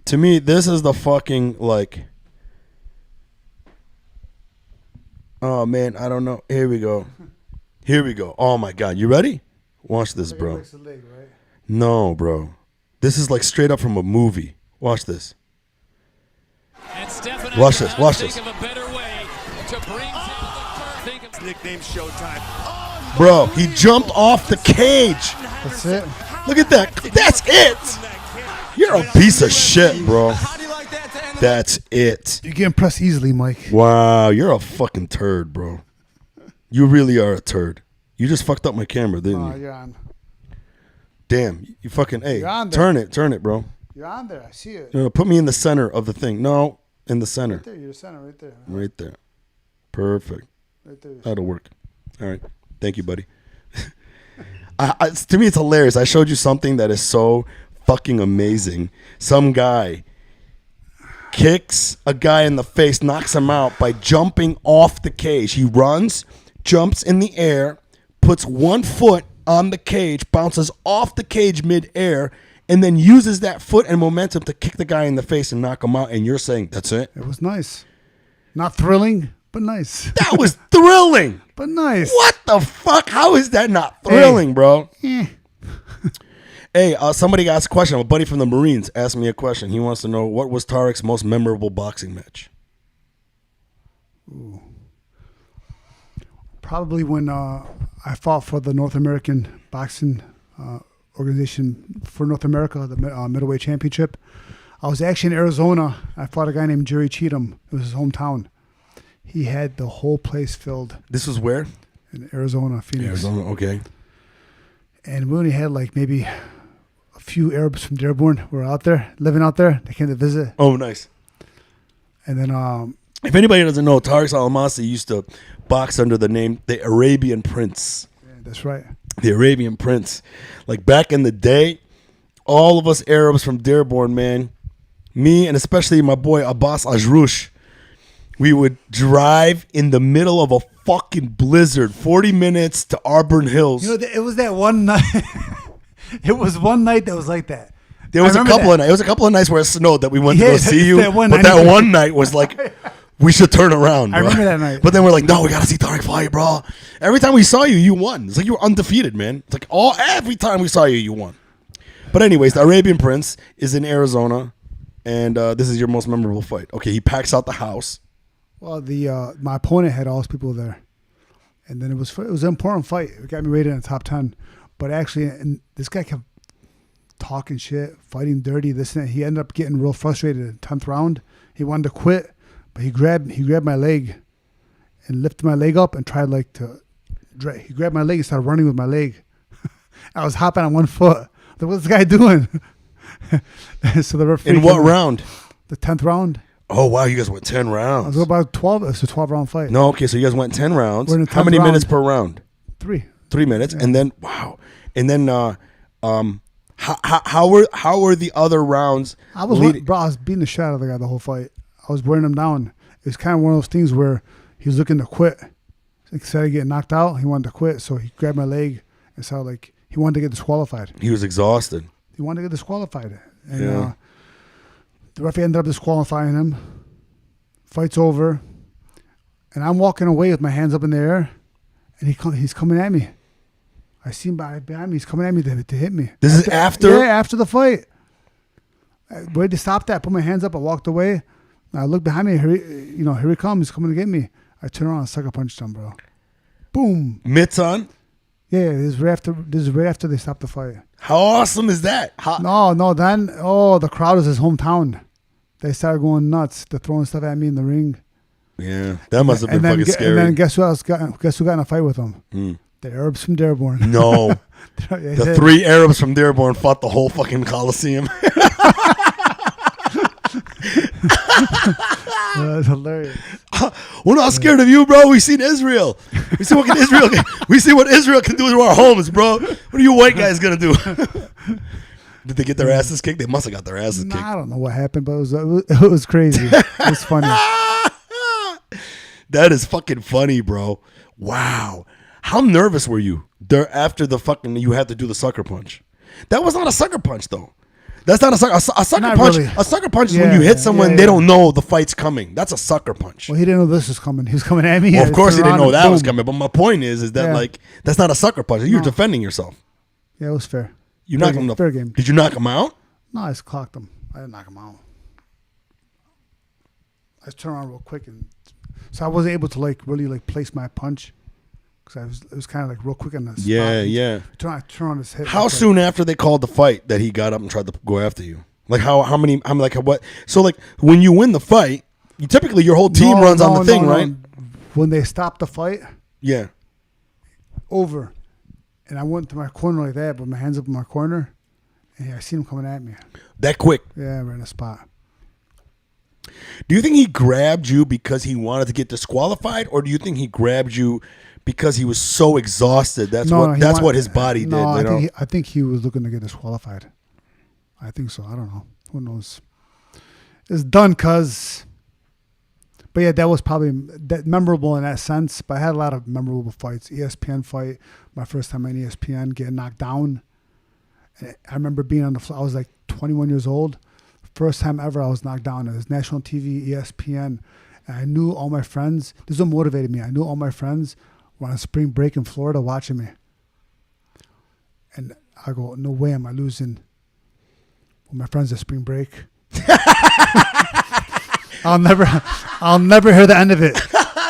To me, this is the fucking, like, oh, man, I don't know. Here we go. Oh, my God. You ready? Watch this, bro. Leg, right? No, bro. This is like straight up from a movie. Watch this. Watch this. Nickname Showtime. Bro, he jumped off the cage. That's it. Look at that. That's it. You're a piece of shit, bro. That's it. You get impressed easily, Mike. Wow, you're a fucking turd, bro. You really are a turd. You just fucked up my camera, didn't you? You're on. Damn, you fucking, hey, You're on there. turn it, bro. You're on there. I see it. No, put me in the center of the thing. No, in the center. Right there. You're the center right there. Right there. Perfect. Right there. That'll work. All right. Thank you, buddy. To me, it's hilarious. I showed you something that is so fucking amazing. Some guy kicks a guy in the face, knocks him out by jumping off the cage. He runs, jumps in the air, puts one foot on the cage, bounces off the cage mid-air, and then uses that foot and momentum to kick the guy in the face and knock him out. And you're saying, that's it? It was nice. Not thrilling, but nice. That was thrilling. But nice. What the fuck? How is that not thrilling, bro? Hey, somebody asked a question. A buddy from the Marines asked me a question. He wants to know, what was Tarick's most memorable boxing match? Ooh. Probably when I fought for the North American boxing organization for North America, the middleweight championship. I was actually in Arizona. I fought a guy named Jerry Cheatham. It was his hometown. He had the whole place filled. This was where? In Arizona, Phoenix. Arizona, okay. And we only had like maybe a few Arabs from Dearborn who were out there, living out there. They came to visit. Oh, nice. And then... if anybody doesn't know, Tarick Salmaci used to box under the name the Arabian Prince. Yeah, that's right. The Arabian Prince. Like back in the day, all of us Arabs from Dearborn, man, me and especially my boy Abbas Ajroush, we would drive in the middle of a fucking blizzard, 40 minutes to Auburn Hills. You know, it was that one night. It was one night that was like that. There was a couple of nights. It was a couple of nights where it snowed that we went to go see you. That one night was like, we should turn around, bro. I remember that night. But then we're like, no, we gotta see Tariq fight, bro. Every time we saw you, you won. It's like you were undefeated, man. It's like every time we saw you, you won. But anyways, the Arabian Prince is in Arizona, and this is your most memorable fight. Okay, he packs out the house. Well, my opponent had all his people there, and then it was an important fight. It got me rated in the top 10. But actually, and this guy kept talking shit, fighting dirty, this and that. He ended up getting real frustrated in the 10th round. He wanted to quit, but he grabbed my leg and lifted my leg up and tried he grabbed my leg and started running with my leg. I was hopping on one foot. Like, what's this guy doing? So the referee. In what round? The 10th round. Oh, wow, you guys went 10 rounds. It was about 12. It's a 12-round fight. No, okay, so you guys went 10 rounds. We're in the How many 10th minutes round. per round? 3. 3 minutes, Yeah. and then wow, and then How were the other rounds? I was beating the shit out of the guy the whole fight. I was wearing him down. It was kind of one of those things where he was looking to quit. Instead of getting knocked out, he wanted to quit. So he grabbed my leg and saw like he wanted to get disqualified. He was exhausted. He wanted to get disqualified. And the referee ended up disqualifying him. Fight's over. And I'm walking away with my hands up in the air. And he's coming at me. I see him behind me. He's coming at me to hit me. This is after? Yeah, after the fight. I waited to stop that. I put my hands up. I walked away. I looked behind me. Here he comes. He's coming to get me. I turn around and sucker punched him, bro. Boom. Mitts on? Yeah, this is right after they stopped the fight. How awesome is that? No. Then, the crowd was his hometown. They started going nuts. They're throwing stuff at me in the ring. Yeah, that must have been fucking scary. And then guess who got in a fight with them? The Arabs from Dearborn. No. The 3 Arabs from Dearborn fought the whole fucking Coliseum. That's hilarious. We're not scared of you, bro. We seen Israel. We see what Israel can do to our homes, bro. What are you white guys gonna do? Did they get their asses kicked? They must have got their asses kicked. I don't know what happened, but it was crazy. It was funny. That is fucking funny, bro. Wow. How nervous were you after the fucking you had to do the sucker punch? That was not a sucker punch, though. That's not a sucker Not punch. really. A sucker punch is when you hit someone, they don't know the fight's coming. That's a sucker punch. Well, he didn't know this was coming. He was coming at me. Well, of course he didn't know that was coming. But my point is that like that's not a sucker punch. You're defending yourself. Yeah, it was fair. You knocked him. Fair game. Did you knock him out? No, I just clocked him. I didn't knock him out. I just turned around real quick, and so I wasn't able to really place my punch because it was kind of real quick on the spot. Yeah. I turn on his head. How soon after they called the fight that he got up and tried to go after you? Like how many? I'm like what? So like when you win the fight, typically your whole team runs on the thing, right? When they stopped the fight, yeah, over, and I went to my corner like that, with my hands up in my corner, and I seen him coming at me. That quick? Yeah, right in the spot. Do you think he grabbed you because he wanted to get disqualified, or do you think he grabbed you because he was so exhausted? That's what his body did. No, I think he was looking to get disqualified. I think so. I don't know. Who knows? It's done but yeah, that was probably that memorable in that sense. But I had a lot of memorable fights. ESPN fight, my first time on ESPN, getting knocked down. I remember being on the floor. I was like 21 years old. First time ever I was knocked down. It was national TV, ESPN. And I knew all my friends. This is what motivated me. I knew all my friends were on spring break in Florida watching me. And I go, no way am I losing with my friends at spring break. I'll never hear the end of it.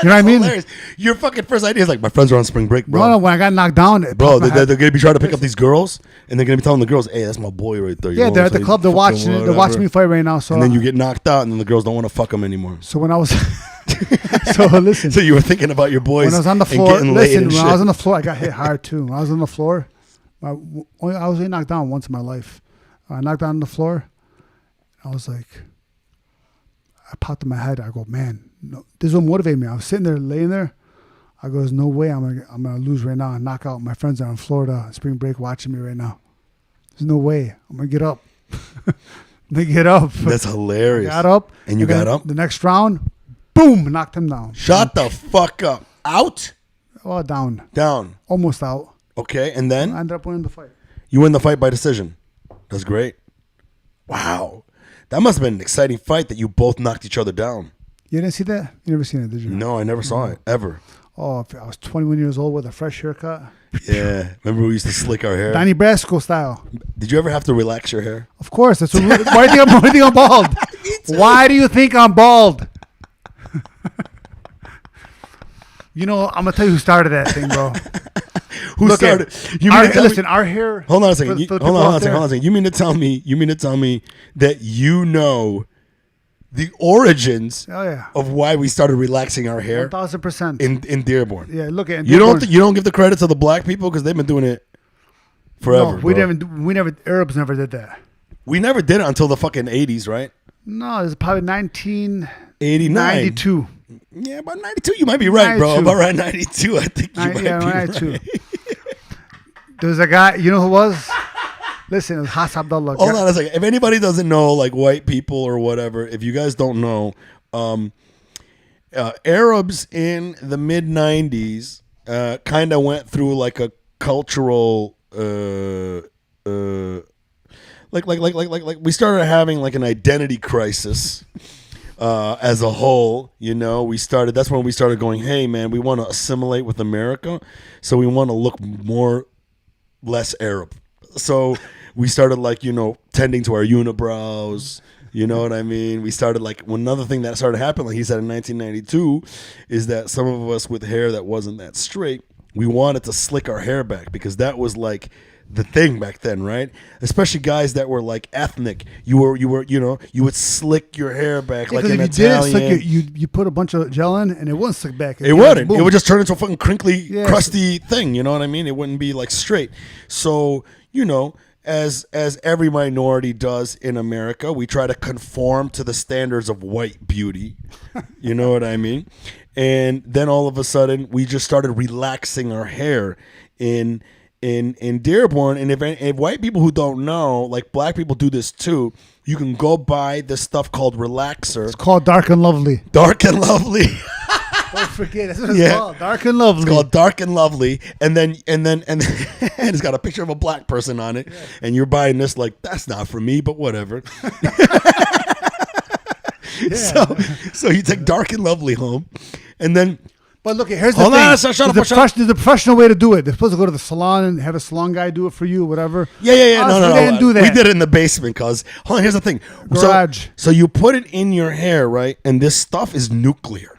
You know what I mean? Hilarious. Your fucking first idea is like, my friends are on spring break, bro. No, when I got knocked down, bro, they're going to be trying to pick up these girls, and they're going to be telling the girls, hey, that's my boy right there. Yeah, they're at the club. They're watching me fight right now. So and then you get knocked out, and then the girls don't want to fuck them anymore. So when I was... listen. So you were thinking about your boys when I was on the floor. Listen, when I was on the floor, I got hit hard too. When I was on the floor, I was only knocked down once in my life. I knocked down on the floor. I was like, I popped in my head. I go, man, no, this is what motivated me. I was sitting there, laying there. I go, there's no way I'm gonna lose right now and knock out. My friends are in Florida, spring break, watching me right now. There's no way. I'm gonna get up. They get up. That's hilarious. I got up. And you got up? The next round, boom, knocked him down. Shut the fuck up. Out? Oh, down. Down. Almost out. Okay, and then? I ended up winning the fight. You win the fight by decision. That's great. Wow. That must have been an exciting fight that you both knocked each other down. You didn't see that? You never seen it, did you? No, I never saw it, ever. Oh, I was 21 years old with a fresh haircut. Yeah. Remember we used to slick our hair? Donnie Brasco style. Did you ever have to relax your hair? Of course. That's why do you think I'm bald? Why do you think I'm bald? You know, I'm going to tell you who started that thing, bro. Who started? Our hair. Hold on a second. Hold on a second. You mean to tell me that you know the origins of why we started relaxing our hair? 1,000%. In Dearborn. Yeah, look at you don't give the credit to the black people because they've been doing it forever. No, Arabs never did that. We never did it until the fucking 80s, right? No, it's probably 1992. Yeah, about 92. You might be right, 92. Bro. About right 92, I think you might be 92. Right. There was a guy, you know who it was? Listen, it's Has Abdullah. Hold on a second. If anybody doesn't know, like white people or whatever, if you guys don't know, Arabs in the mid 90s kind of went through like a cultural like we started having like an identity crisis as a whole. You know, that's when we started going, hey man, we want to assimilate with America, so we want to look less Arab. So we started like, you know, tending to our unibrows. You know what I mean? We started like, another thing that started happening, like he said in 1992, is that some of us with hair that wasn't that straight, we wanted to slick our hair back because that was like the thing back then, right? Especially guys that were like ethnic. You would slick your hair back like an Italian. You put a bunch of gel in and it wouldn't slick back. It wouldn't. It would just turn into a fucking crinkly, Yeah, crusty thing. You know what I mean? It wouldn't be like straight. So, you know, as every minority does in America, we try to conform to the standards of white beauty. You know what I mean? And then all of a sudden, we just started relaxing our hair in Dearborn. And if white people who don't know, like black people do this too, you can go buy this stuff called relaxer. It's called Dark and Lovely. Dark and Lovely. Don't forget, that's what it's called. Dark and Lovely. It's called Dark and Lovely, and then it's got a picture of a black person on it, and you're buying this like, that's not for me, but whatever. So you take Dark and Lovely home, and then. But look, here's the Hold thing. on, shut up. There's a professional way to do it. They're supposed to go to the salon and have a salon guy do it for you, whatever. Yeah. No. We didn't do that. We did it in the basement, cause hold on. Here's the thing. Garage. So you put it in your hair, right? And this stuff is nuclear.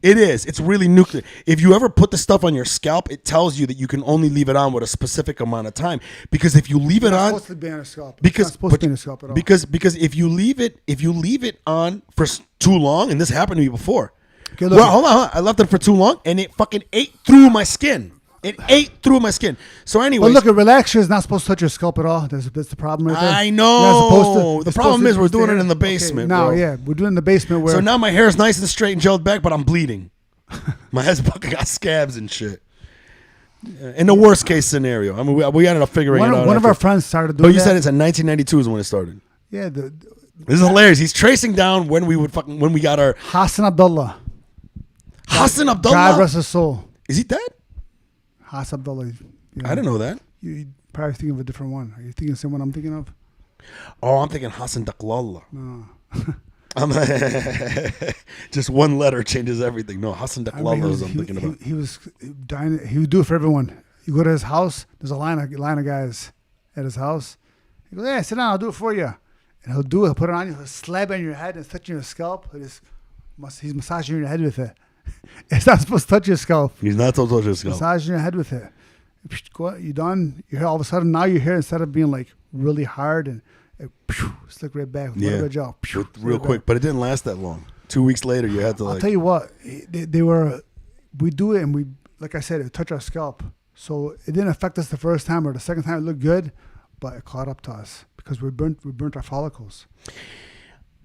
It is. It's really nuclear. If you ever put the stuff on your scalp, it tells you that you can only leave it on with a specific amount of time. Because if you leave it on, supposed to be on a scalp. because it's not supposed to be on a scalp at all. Because if you leave it on for too long, and this happened to me before. Okay, look, Well, hold on. I left it for too long, and it fucking ate through my skin. It ate through my skin. So anyway, But look, a relaxer is not supposed to touch your scalp at all. That's the problem right there. I You're know. not supposed to- The you're problem supposed is to we're stay doing it there. in the Okay, basement, now, bro. yeah, we're doing it in the basement where. So now my hair is nice and straight and gelled back, but I'm bleeding. My head's fucking got scabs and shit. In the worst case scenario, I mean, we ended up figuring it out. one of our after- friends started But doing you that. said it's in 1992 is when it started. Yeah, This is hilarious. He's tracing down when we got our Hassan Abdullah. Hassan God Abdullah. rest his soul. Is he dead? Hassan Abdullah. You know, I didn't know that. You probably thinking of a different one. Are you thinking of the same one I'm thinking of? Oh, I'm thinking Hassan Daklallah. No. I'm just one letter changes everything. No, Hassan I mean, Daklallah is what I'm thinking about. He was dying. He would do it for everyone. You go to his house. There's a line of guys at his house. He goes, "Hey, sit down. I'll do it for you." And he'll do it. He'll put it on you. He'll slap it on your head and touch your scalp. He's massaging your head with it. It's not supposed to touch your scalp. He's not so touch his scalp. Massaging your head with it. You done? Your hair, all of a sudden now your hair, instead of being like really hard and slick right back with Yeah, gel, real quick. But it didn't last that long. 2 weeks later, you had to I'll like. tell you what, we do it and we, like I said, it touched our scalp. So it didn't affect us the first time or the second time. It looked good, but it caught up to us because we burnt our follicles.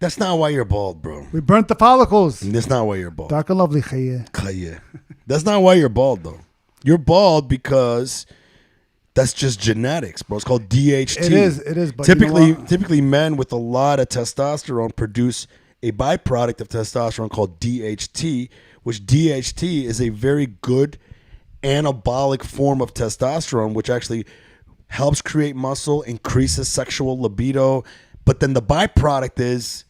That's not why you're bald, bro. We burnt the follicles. That's not why you're bald. Dark and lovely, khayya. Khayya. That's not why you're bald, though. You're bald because that's just genetics, bro. It's called DHT. It is. But you know what? Typically, men with a lot of testosterone produce a byproduct of testosterone called DHT, which DHT is a very good anabolic form of testosterone, which actually helps create muscle, increases sexual libido. But then the byproduct is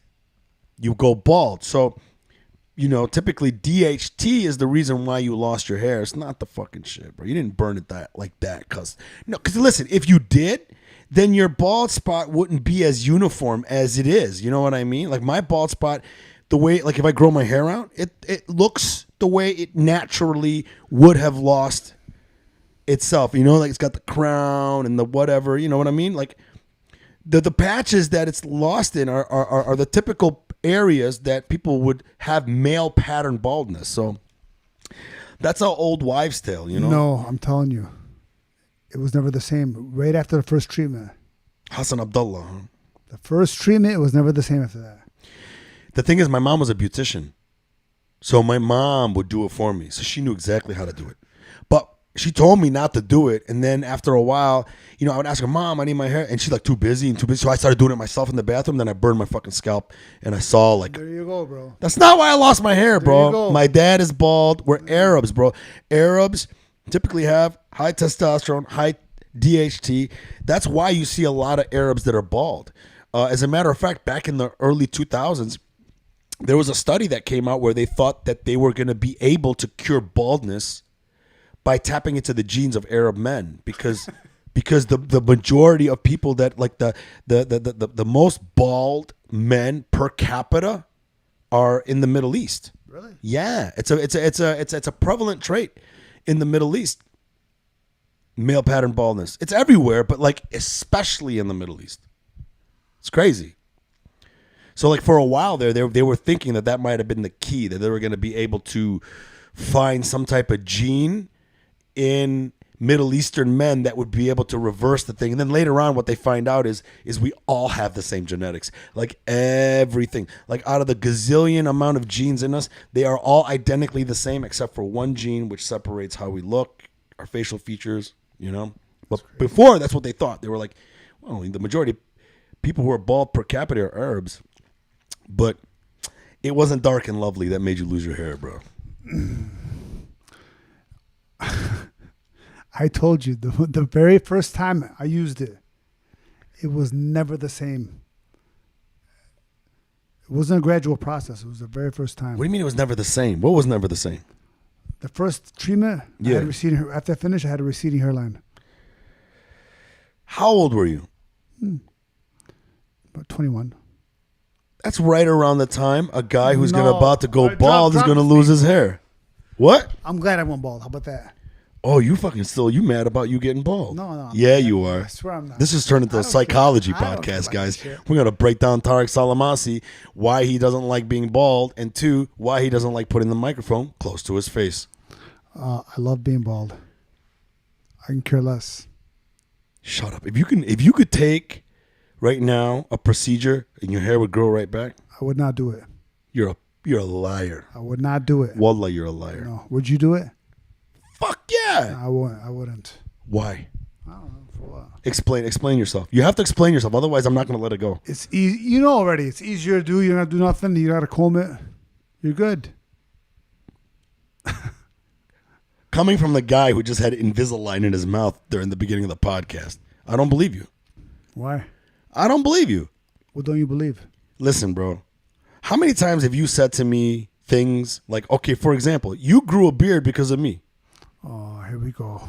you go bald. So, you know, typically DHT is the reason why you lost your hair. It's not the fucking shit, bro. You didn't burn it like that. Because listen, if you did, then your bald spot wouldn't be as uniform as it is. You know what I mean? Like my bald spot, the way, like if I grow my hair out, it looks the way it naturally would have lost itself. You know, like it's got the crown and the whatever. You know what I mean? Like the patches that it's lost in are the typical areas that people would have male pattern baldness. So that's an old wives' tale, you know? No, I'm telling you. It was never the same. Right after the first treatment. Hassan Abdullah, huh? The first treatment, it was never the same after that. The thing is, my mom was a beautician. So my mom would do it for me. So she knew exactly how to do it. But she told me not to do it. And then after a while, you know, I would ask her, Mom, I need my hair. And she's like, too busy. So I started doing it myself in the bathroom. Then I burned my fucking scalp. And I saw like, There you go, bro. that's not why I lost my hair, you bro. go. My dad is bald. We're Arabs, bro. Arabs typically have high testosterone, high DHT. That's why you see a lot of Arabs that are bald. As a matter of fact, back in the early 2000s, there was a study that came out where they thought that they were going to be able to cure baldness by tapping into the genes of Arab men, because the majority of people that like the most bald men per capita are in the Middle East. Really? Yeah, it's a prevalent trait in the Middle East. Male pattern baldness. It's everywhere, but like especially in the Middle East. It's crazy. So like for a while there, they were thinking that might have been the key, that they were going to be able to find some type of gene in Middle Eastern men that would be able to reverse the thing. And then later on, what they find out is we all have the same genetics. Like everything. Like out of the gazillion amount of genes in us, they are all identically the same except for one gene which separates how we look, our facial features, you know. But before, that's what they thought. They were like, well, the majority of people who are bald per capita are Arabs. But it wasn't dark and lovely that made you lose your hair, bro. I told you the very first time I used it, it was never the same. It wasn't a gradual process. It was the very first time. What do you mean it was never the same? What was never the same? The first treatment, I had receding. After I finished, I had a receding hairline. How old were you? About 21. That's right around the time a guy who's No. about to go Drop- bald is drop going to the lose speed. his hair. What? I'm glad I went bald. How about that? Oh, you mad about you getting bald? No. Yeah, you are. I swear I'm not. This has turned into I a don't psychology care. I don't care podcast, about guys. that shit. We're going to break down Tarick Salmaci, why he doesn't like being bald, and two, why he doesn't like putting the microphone close to his face. I love being bald. I can care less. Shut up. If you could take right now a procedure and your hair would grow right back, I would not do it. you're a liar. I would not do it. Wallah, you're a liar. No. Would you do it? Fuck yeah. I wouldn't. Why? I don't know. For what? Explain yourself. You have to explain yourself. Otherwise, I'm not going to let it go. It's easy. You know already. It's easier to do. You don't have to do nothing. You got to comb it. You're good. Coming from the guy who just had Invisalign in his mouth during the beginning of the podcast, I don't believe you. Why? I don't believe you. What don't you believe? Listen, bro. How many times have you said to me things like, okay, for example, you grew a beard because of me. Oh, here we go.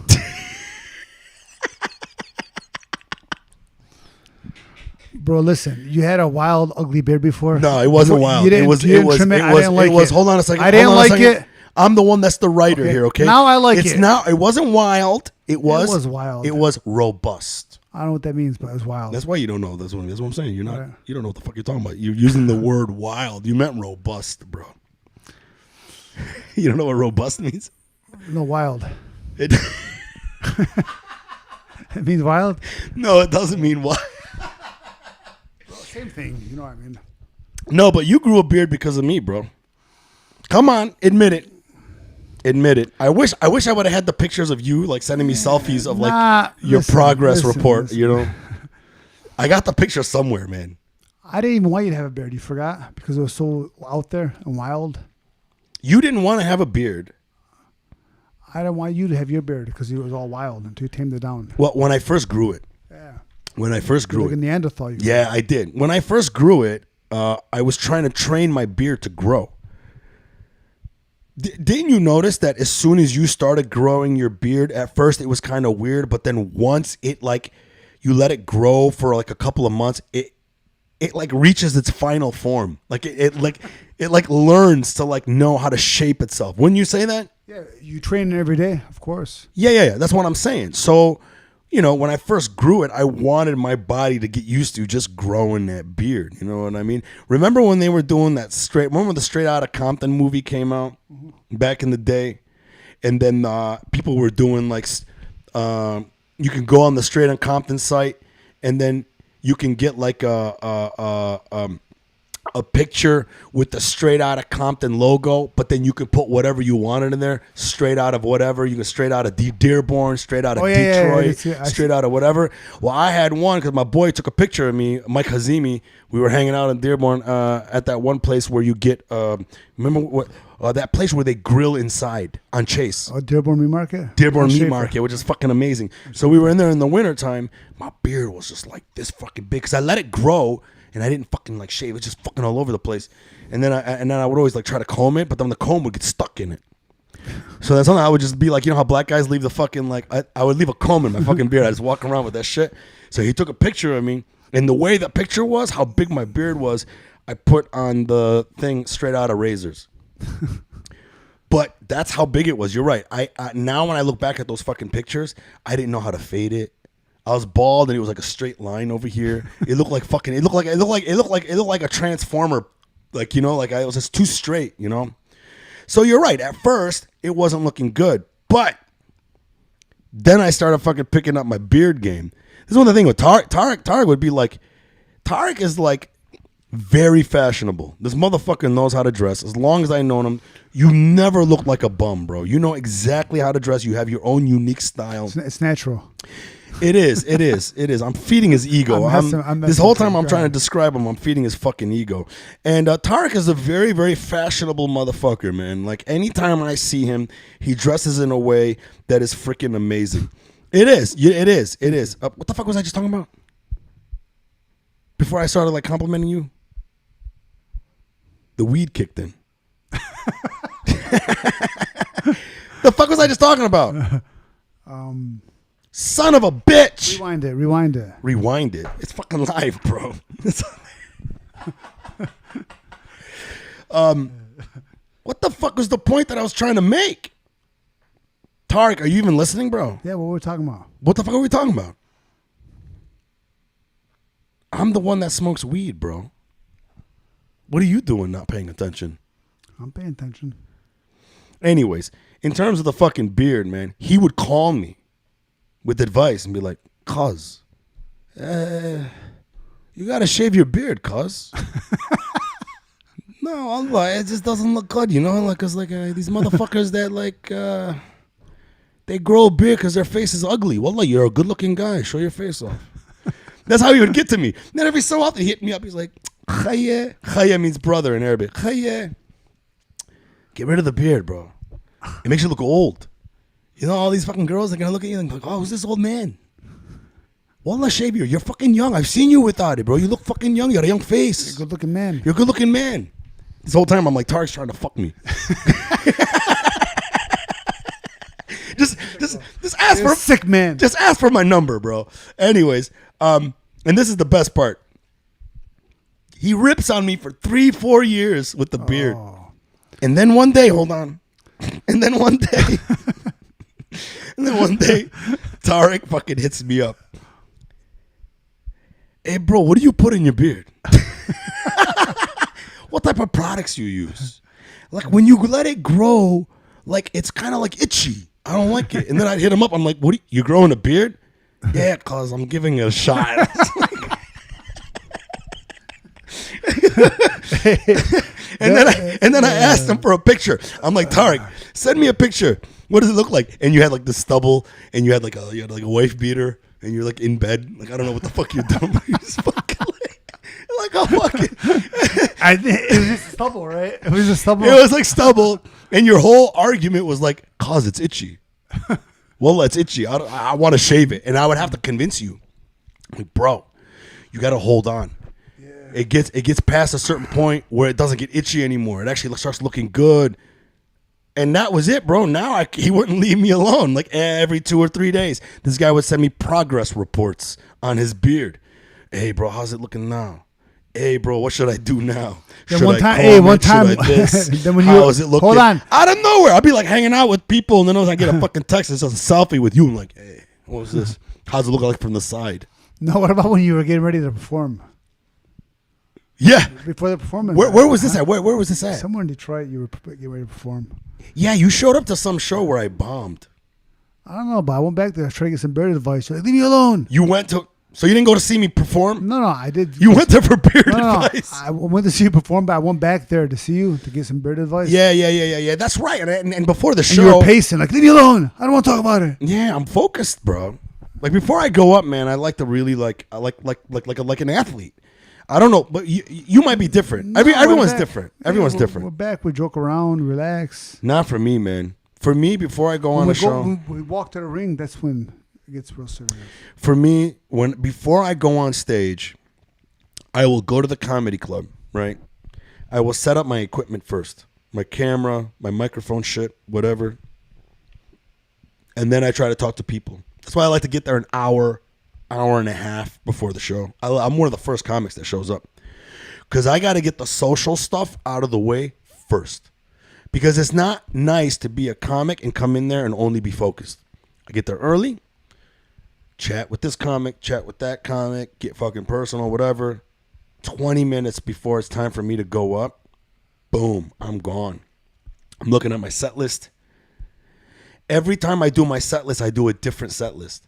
Bro, listen. You had a wild, ugly beard before. No, it wasn't Before- wild. You didn't, It was. you didn't trim it. I didn't like it. Hold on a second. I didn't Hold on a like second. it. I'm the one that's the writer Okay. here. Okay. Now I like it's it. Now it wasn't wild. It was wild. It was robust. I don't know what that means, but it was wild. That's why you don't know. That's what I'm saying. You're not. Right. You don't know what the fuck you're talking about. You're using the word wild. You meant robust, bro. You don't know what robust means? No, wild. It, It means wild? no, it doesn't mean wild. Same thing. You know what I mean? No, but you grew a beard because of me, bro. Come on, admit it. Admit it. I wish I would have had the pictures of you like sending me selfies of like your progress report. listen. You know, I got the picture somewhere, man. I didn't even want you to have a beard. You forgot because it was so out there and wild. You didn't want to have a beard. I didn't want you to have your beard because it was all wild until you tamed it down. Well, when I first grew it. Yeah. When I first grew Like a it. Neanderthal. You Yeah, I did. When I first grew it, I was trying to train my beard to grow. Didn't you notice that as soon as you started growing your beard, at first it was kind of weird, but then once it like you let it grow for like a couple of months, it like reaches its final form. Like it learns to like know how to shape itself. Wouldn't you say that? Yeah, you train it every day, of course. Yeah. That's what I'm saying. So, you know, when I first grew it, I wanted my body to get used to just growing that beard. You know what I mean? Remember when they were doing that remember when the Straight Outta Compton movie came out back in the day? And then people were doing like, you can go on the Straight Outta Compton site and then you can get like a picture with the Straight Outta Compton logo, but then you can put whatever you wanted in there, straight out of whatever. You can straight out of Dearborn, straight out of Detroit, straight out of whatever. Well, I had one because my boy took a picture of me, Mike Hazimi. We were hanging out in Dearborn at that one place where you get, remember what? That place where they grill inside on Chase. Oh, Dearborn Meat Market? Dearborn Meat Market, which is fucking amazing. So we were in there in the wintertime. My beard was just like this fucking big because I let it grow and I didn't fucking like shave. It's just fucking all over the place. And then I would always like try to comb it, but then the comb would get stuck in it. So that's something I would just be like, you know how black guys leave the fucking like, I would leave a comb in my fucking beard. I just walk around with that shit. So he took a picture of me, and the way the picture was, how big my beard was, I put on the thing Straight Out of Razors. But that's how big it was. You're right. I now when I look back at those fucking pictures, I didn't know how to fade it. I was bald and it was like a straight line over here. It looked like fucking. It looked like a transformer. Like, you know, like I was just too straight. You know. So you're right. At first, it wasn't looking good, but then I started fucking picking up my beard game. This is one of the things with Tarick. Tarick would be like, Tarick is like very fashionable. This motherfucker knows how to dress. As long as I known him, you never look like a bum, bro. You know exactly how to dress. You have your own unique style. It's natural. It is. I'm feeding his ego. This whole time I'm trying to describe him, I'm feeding his fucking ego. And Tarick is a very, very fashionable motherfucker, man. Like, anytime I see him, he dresses in a way that is freaking amazing. It is. What the fuck was I just talking about? Before I started, like, complimenting you? The weed kicked in. The fuck was I just talking about? Son of a bitch. Rewind it. It's fucking live, bro. What the fuck was the point that I was trying to make? Tarick, are you even listening, bro? Yeah, what were we talking about? What the fuck are we talking about? I'm the one that smokes weed, bro. What are you doing not paying attention? I'm paying attention. Anyways, in terms of the fucking beard, man, he would call me with advice and be like, cuz, you gotta shave your beard, cuz. No, I'm like, it just doesn't look good, you know? Like, cause like these motherfuckers that like, they grow a beard because their face is ugly. Wallah, you're a good looking guy. Show your face off. That's how he would get to me. Then every so often he hit me up. He's like, Khaya. Khaya means brother in Arabic. Khaya. Get rid of the beard, bro. It makes you look old. You know, all these fucking girls are going to look at you and be like, oh, who's this old man? Wallah, shave you. You're fucking young. I've seen you without it, bro. You look fucking young. You got a young face. You're a good looking man. You're a good looking man. This whole time I'm like, Tariq's trying to fuck me. Just ask for a sick man. Just ask for my number, bro. Anyways, and this is the best part. He rips on me for 3-4 years with the beard. And then one day, hold on. And then one day, Tariq fucking hits me up. Hey, bro, what do you put in your beard? What type of products you use? Like, when you let it grow, like, it's kind of like itchy. I don't like it. And then I'd hit him up. I'm like, what? You growing a beard? Yeah, cause I'm giving it a shot. And then I asked him for a picture. I'm like, Tariq, send me a picture. What does it look like? And you had like the stubble, and you had like a wife beater, and you're like in bed. Like, I don't know what the fuck you're doing. But you're just fucking like a fucking. It was just stubble, right? It was just stubble. It was like stubble, and your whole argument was like, cause it's itchy. Well, it's itchy. I want to shave it, and I would have to convince you, like, bro, you got to hold on. It gets past a certain point where it doesn't get itchy anymore. It actually starts looking good. And that was it, bro. Now he wouldn't leave me alone. Like, every 2 or 3 days, this guy would send me progress reports on his beard. Hey, bro, how's it looking now? Hey, bro, what should I do now? Should one I time, Should I this? Then when How is it looking? Hold on. Out of nowhere, I'd be like hanging out with people, and then I get a fucking text and it's a selfie with you. I'm like, hey, what was this? How's it look like from the side? No, what about when you were getting ready to perform? Yeah. Before the performance. Where was this at? Where was this at? Somewhere in Detroit, you were getting ready to perform. Yeah, you showed up to some show where I bombed. I don't know, but I went back there. I tried to get some beard advice. You're like, leave me alone. You went to... So you didn't go to see me perform? No, I did. You went there for beard No. advice? I went to see you perform, but I went back there to see you to get some beard advice. Yeah. That's right. And before the And show, you were pacing, like, leave me alone. I don't want to talk about it. yeah, I'm focused, bro. Like before I go up, man, I like to really like an athlete. I don't know, but you might be different. No, Everyone's we're back. different. Yeah, Everyone's we're different. We're back. We joke around, relax. Not for me, man. For me, before I go on When the show, when we walk to the ring, that's when it gets real serious. for me, before I go on stage, I will go to the comedy club, right? I will set up my equipment first. My camera, my microphone shit, whatever. And then I try to talk to people. That's why I like to get there an hour and a half before the show. I'm one of the first comics that shows up. Because I got to get the social stuff out of the way first. Because it's not nice to be a comic and come in there and only be focused. I get there early, chat with this comic, chat with that comic, get fucking personal, whatever. 20 minutes before it's time for me to go up, boom, I'm gone. I'm looking at my set list. Every time I do my set list, I do a different set list.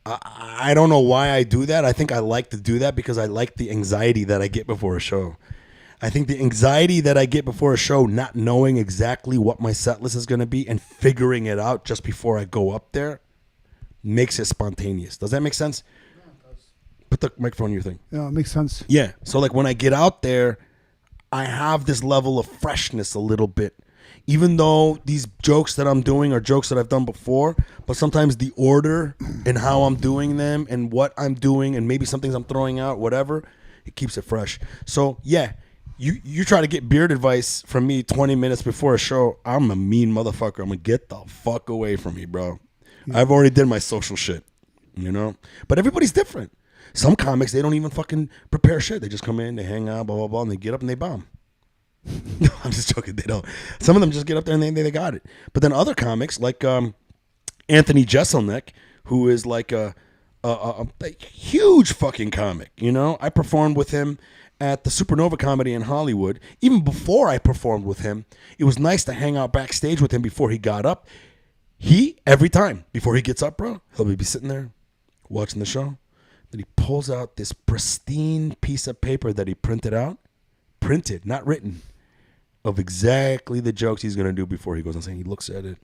I don't know why I do that. I think I like to do that because I like the anxiety that I get before a show. I think the anxiety that I get before a show, not knowing exactly what my set list is going to be and figuring it out just before I go up there, makes it spontaneous. Does that make sense? Yeah, it does. Put the microphone in your thing. Yeah, it makes sense. Yeah. So like when I get out there, I have this level of freshness a little bit. Even though these jokes that I'm doing are jokes that I've done before, but sometimes the order and how I'm doing them and what I'm doing and maybe some things I'm throwing out, whatever, it keeps it fresh. So yeah, you try to get beard advice from me 20 minutes before a show, I'm a mean motherfucker. I'm gonna get the fuck away from me, bro. I've already did my social shit, you know? But everybody's different. Some comics, they don't even fucking prepare shit. They just come in, they hang out, blah, blah, blah, and they get up and they bomb. No, I'm just joking. They don't. Some of them just get up there and they got it. But then other comics like Anthony Jeselnik, who is like a huge fucking comic. You know, I performed with him at the Supernova Comedy in Hollywood. Even before I performed with him, it was nice to hang out backstage with him before he got up. Every time before he gets up, bro, he'll be sitting there watching the show. Then he pulls out this pristine piece of paper that he printed, not written, of exactly the jokes he's going to do before he goes on stage. He looks at it.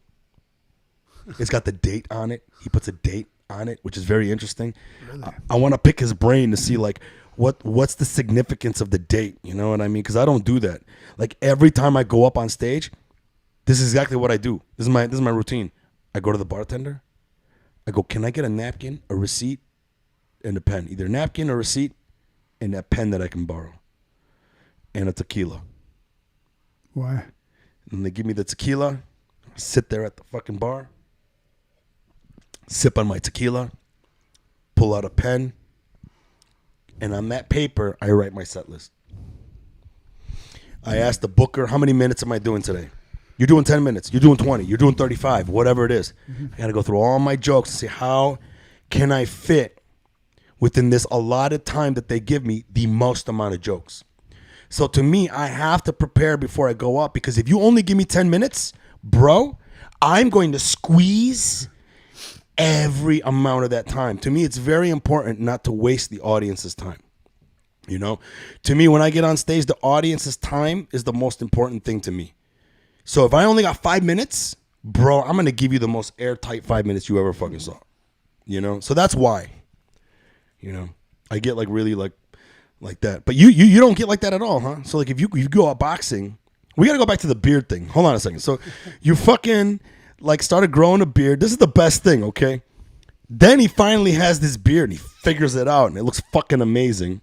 It's got the date on it. He puts a date on it, which is very interesting. Really? I want to pick his brain to see like what's the significance of the date. You know what I mean? Because I don't do that. Like every time I go up on stage, this is exactly what I do. This is my routine. I go to the bartender. I go, can I get a napkin, a receipt, and a pen? Either a napkin or receipt and a pen that I can borrow. And a tequila. Why? And they give me the tequila. Sit there at the fucking bar. Sip on my tequila. Pull out a pen. And on that paper, I write my set list. I ask the booker, how many minutes am I doing today? You're doing 10 minutes. You're doing 20. You're doing 35. Whatever it is. Mm-hmm. I got to go through all my jokes and see how can I fit within this allotted time that they give me the most amount of jokes. So to me, I have to prepare before I go up because if you only give me 10 minutes, bro, I'm going to squeeze every amount of that time. To me, it's very important not to waste the audience's time. You know, to me, when I get on stage, the audience's time is the most important thing to me. So if I only got 5 minutes, bro, I'm going to give you the most airtight 5 minutes you ever fucking saw. You know, so that's why, you know, I get like really like that. But you don't get like that at all, huh? So like if you go out boxing, we got to go back to the beard thing. Hold on a second. So you fucking like started growing a beard. This is the best thing, okay? Then he finally has this beard and he figures it out and it looks fucking amazing.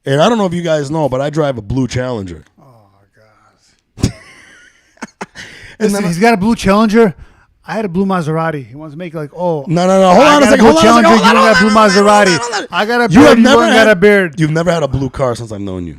And I don't know if you guys know, but I drive a blue Challenger. Oh, God. And then he's got a blue Challenger. I had a blue Maserati. He wants to make like, oh. No. Hold on a second. Hold on a second. You got a blue Maserati. I got a beard. You have never got a beard. You've never had a blue car since I've known you.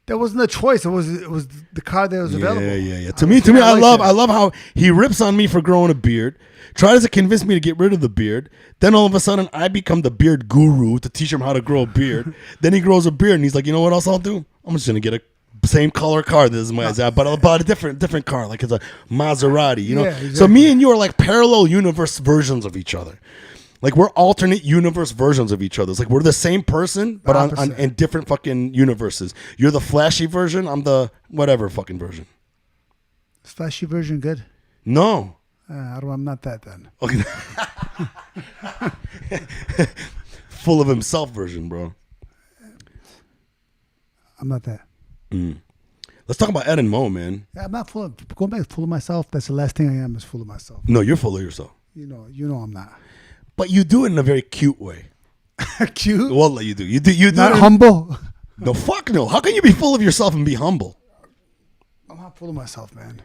That wasn't a choice. It was the car that was available. Yeah. To me, I love how he rips on me for growing a beard, tries to convince me to get rid of the beard. Then all of a sudden, I become the beard guru to teach him how to grow a beard. Then he grows a beard, and he's like, you know what else I'll do? I'm just gonna get a same color car. This is my but I'll buy a different car, like it's a Maserati. You know. Yeah, exactly. So me and you are like parallel universe versions of each other. Like we're alternate universe versions of each other. It's like we're the same person, but on in different fucking universes. You're the flashy version. I'm the whatever fucking version. Is flashy version good? No. I'm not that then. Okay. Full of himself version, bro. I'm not that. Let's talk about Ed and Moe, man. Yeah, I'm not going back to full of myself. That's the last thing I am is full of myself. No, you're full of yourself. You know I'm not. But you do it in a very cute way. Cute? Well, you do. You do Not it. humble. No, fuck no. How can you be full of yourself and be humble? I'm not full of myself, man.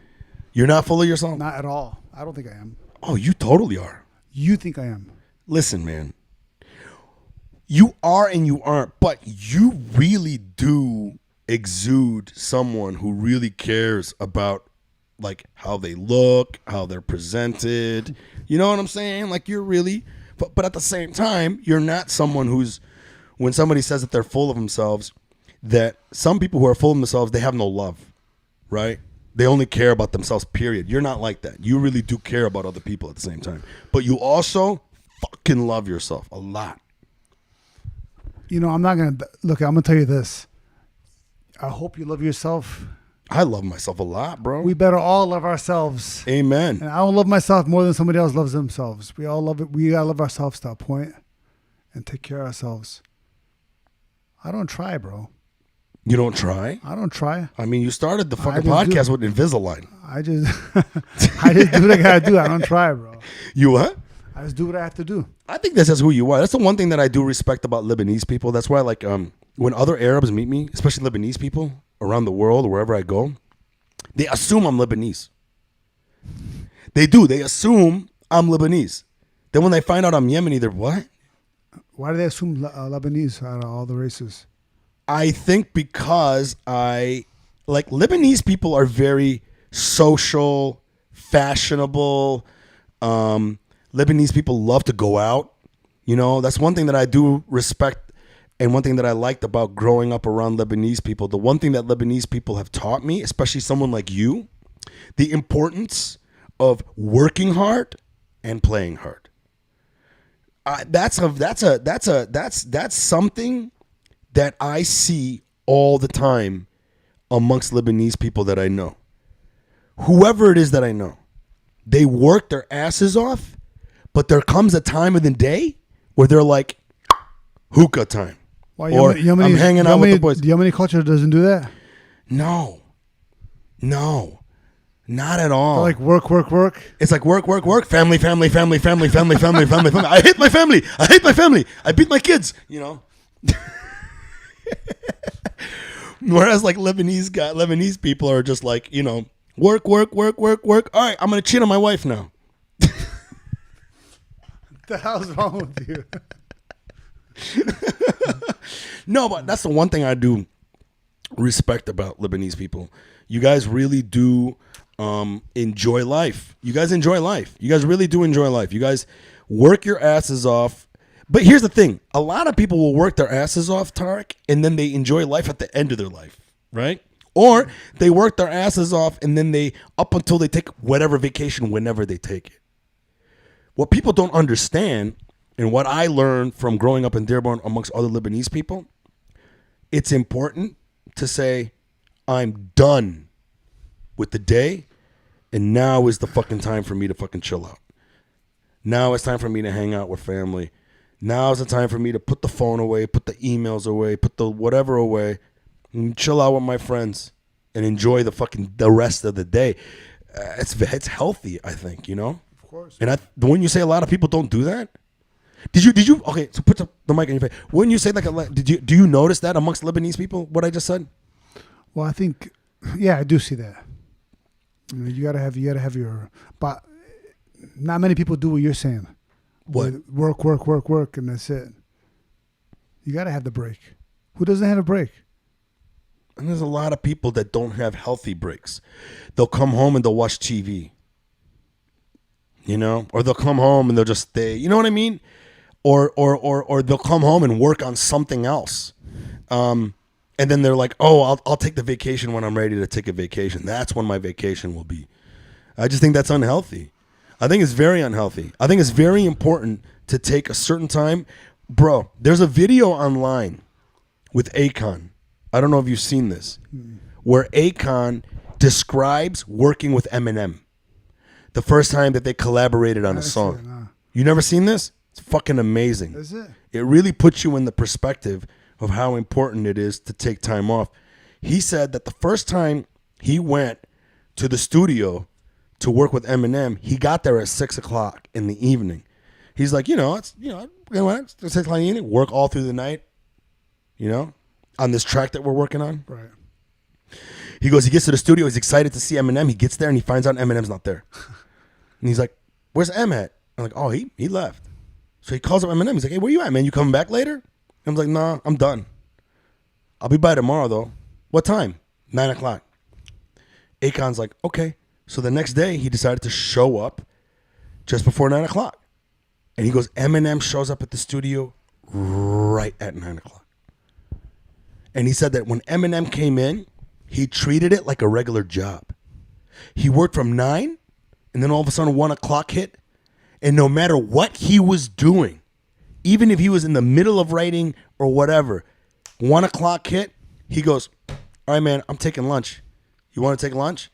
You're not full of yourself? Not at all. I don't think I am. Oh, you totally are. You think I am. Listen, man. You are and you aren't, but you really do exude someone who really cares about like how they look, how they're presented. You know what I'm saying? Like you're really, but at the same time, you're not someone who's, when somebody says that they're full of themselves, that some people who are full of themselves, they have no love, right? They only care about themselves, period. You're not like that. You really do care about other people at the same time. But you also fucking love yourself a lot. You know, I'm not going to, look, I'm going to tell you this. I hope you love yourself. I love myself a lot, bro. We better all love ourselves. Amen. And I don't love myself more than somebody else loves themselves. We all love it. We got to love ourselves to a point and take care of ourselves. I don't try, bro. You don't try? I don't try. I mean, you started the fucking podcast with Invisalign. I just do what I got to do. I don't try, bro. You what? I just do what I have to do. I think that's just who you are. That's the one thing that I do respect about Lebanese people. That's why, like, when other Arabs meet me, especially Lebanese people around the world or wherever I go, they assume I'm Lebanese. They do. They assume I'm Lebanese. Then when they find out I'm Yemeni, they're what? Why do they assume Lebanese out of all the races? I think because Lebanese people are very social, fashionable. Lebanese people love to go out. You know, that's one thing that I do respect, and one thing that I liked about growing up around Lebanese people. The one thing that Lebanese people have taught me, especially someone like you, the importance of working hard and playing hard. That's something that I see all the time amongst Lebanese people that I know. Whoever it is that I know, they work their asses off, but there comes a time of the day where they're like, hookah time. Why, or I'm hanging out with the boys. The Yemeni culture doesn't do that? No, not at all. They're like work. It's like work, family. I hate my family. I beat my kids, you know. Whereas like Lebanese people are just like, you know, work. All right, I'm going to cheat on my wife now. What the hell's wrong with you? No, but that's the one thing I do respect about Lebanese people. You guys really do enjoy life. You guys enjoy life. You guys really do enjoy life. You guys work your asses off. But here's the thing. A lot of people will work their asses off, Tarick, and then they enjoy life at the end of their life, right? Or they work their asses off and then they, up until they take whatever vacation, whenever they take it. What people don't understand, and what I learned from growing up in Dearborn amongst other Lebanese people, it's important to say, I'm done with the day, and now is the fucking time for me to fucking chill out. Now it's time for me to hang out with family. Now is the time for me to put the phone away, put the emails away, put the whatever away, and chill out with my friends and enjoy the rest of the day. It's healthy, I think, you know? Of course. And when you say a lot of people don't do that, did you okay, so put the mic in your face. When you say do you notice that amongst Lebanese people, what I just said? Well, I think, yeah, I do see that. You know, you gotta have your, but not many people do what you're saying. What? Work, and that's it. You gotta have the break. Who doesn't have a break? And there's a lot of people that don't have healthy breaks. They'll come home and they'll watch TV. You know? Or they'll come home and they'll just stay. You know what I mean? Or they'll come home and work on something else. And then they're like, oh, I'll take the vacation when I'm ready to take a vacation. That's when my vacation will be. I just think that's unhealthy. I think it's very unhealthy. I think it's very important to take a certain time. Bro, there's a video online with Akon. I don't know if you've seen this, where Akon describes working with Eminem. The first time that they collaborated on a song. You never seen this? It's fucking amazing. Is it? It really puts you in the perspective of how important it is to take time off. He said that the first time he went to the studio to work with Eminem, he got there at 6 o'clock in the evening. He's like, it's 6 o'clock in the evening, work all through the night, on this track that we're working on. Right. He goes, he gets to the studio, he's excited to see Eminem. He gets there and he finds out Eminem's not there. And he's like, where's M at? I'm like, oh, he left. So he calls up Eminem. He's like, hey, where you at, man? You coming back later? I'm like, nah, I'm done. I'll be by tomorrow, though. What time? 9 o'clock. Akon's like, okay. So the next day, he decided to show up just before 9 o'clock. And he goes, Eminem shows up at the studio right at 9 o'clock. And he said that when Eminem came in, he treated it like a regular job. He worked from 9, and then all of a sudden 1 o'clock hit. And no matter what he was doing, even if he was in the middle of writing or whatever, 1 o'clock hit, he goes, all right, man, I'm taking lunch. You want to take lunch?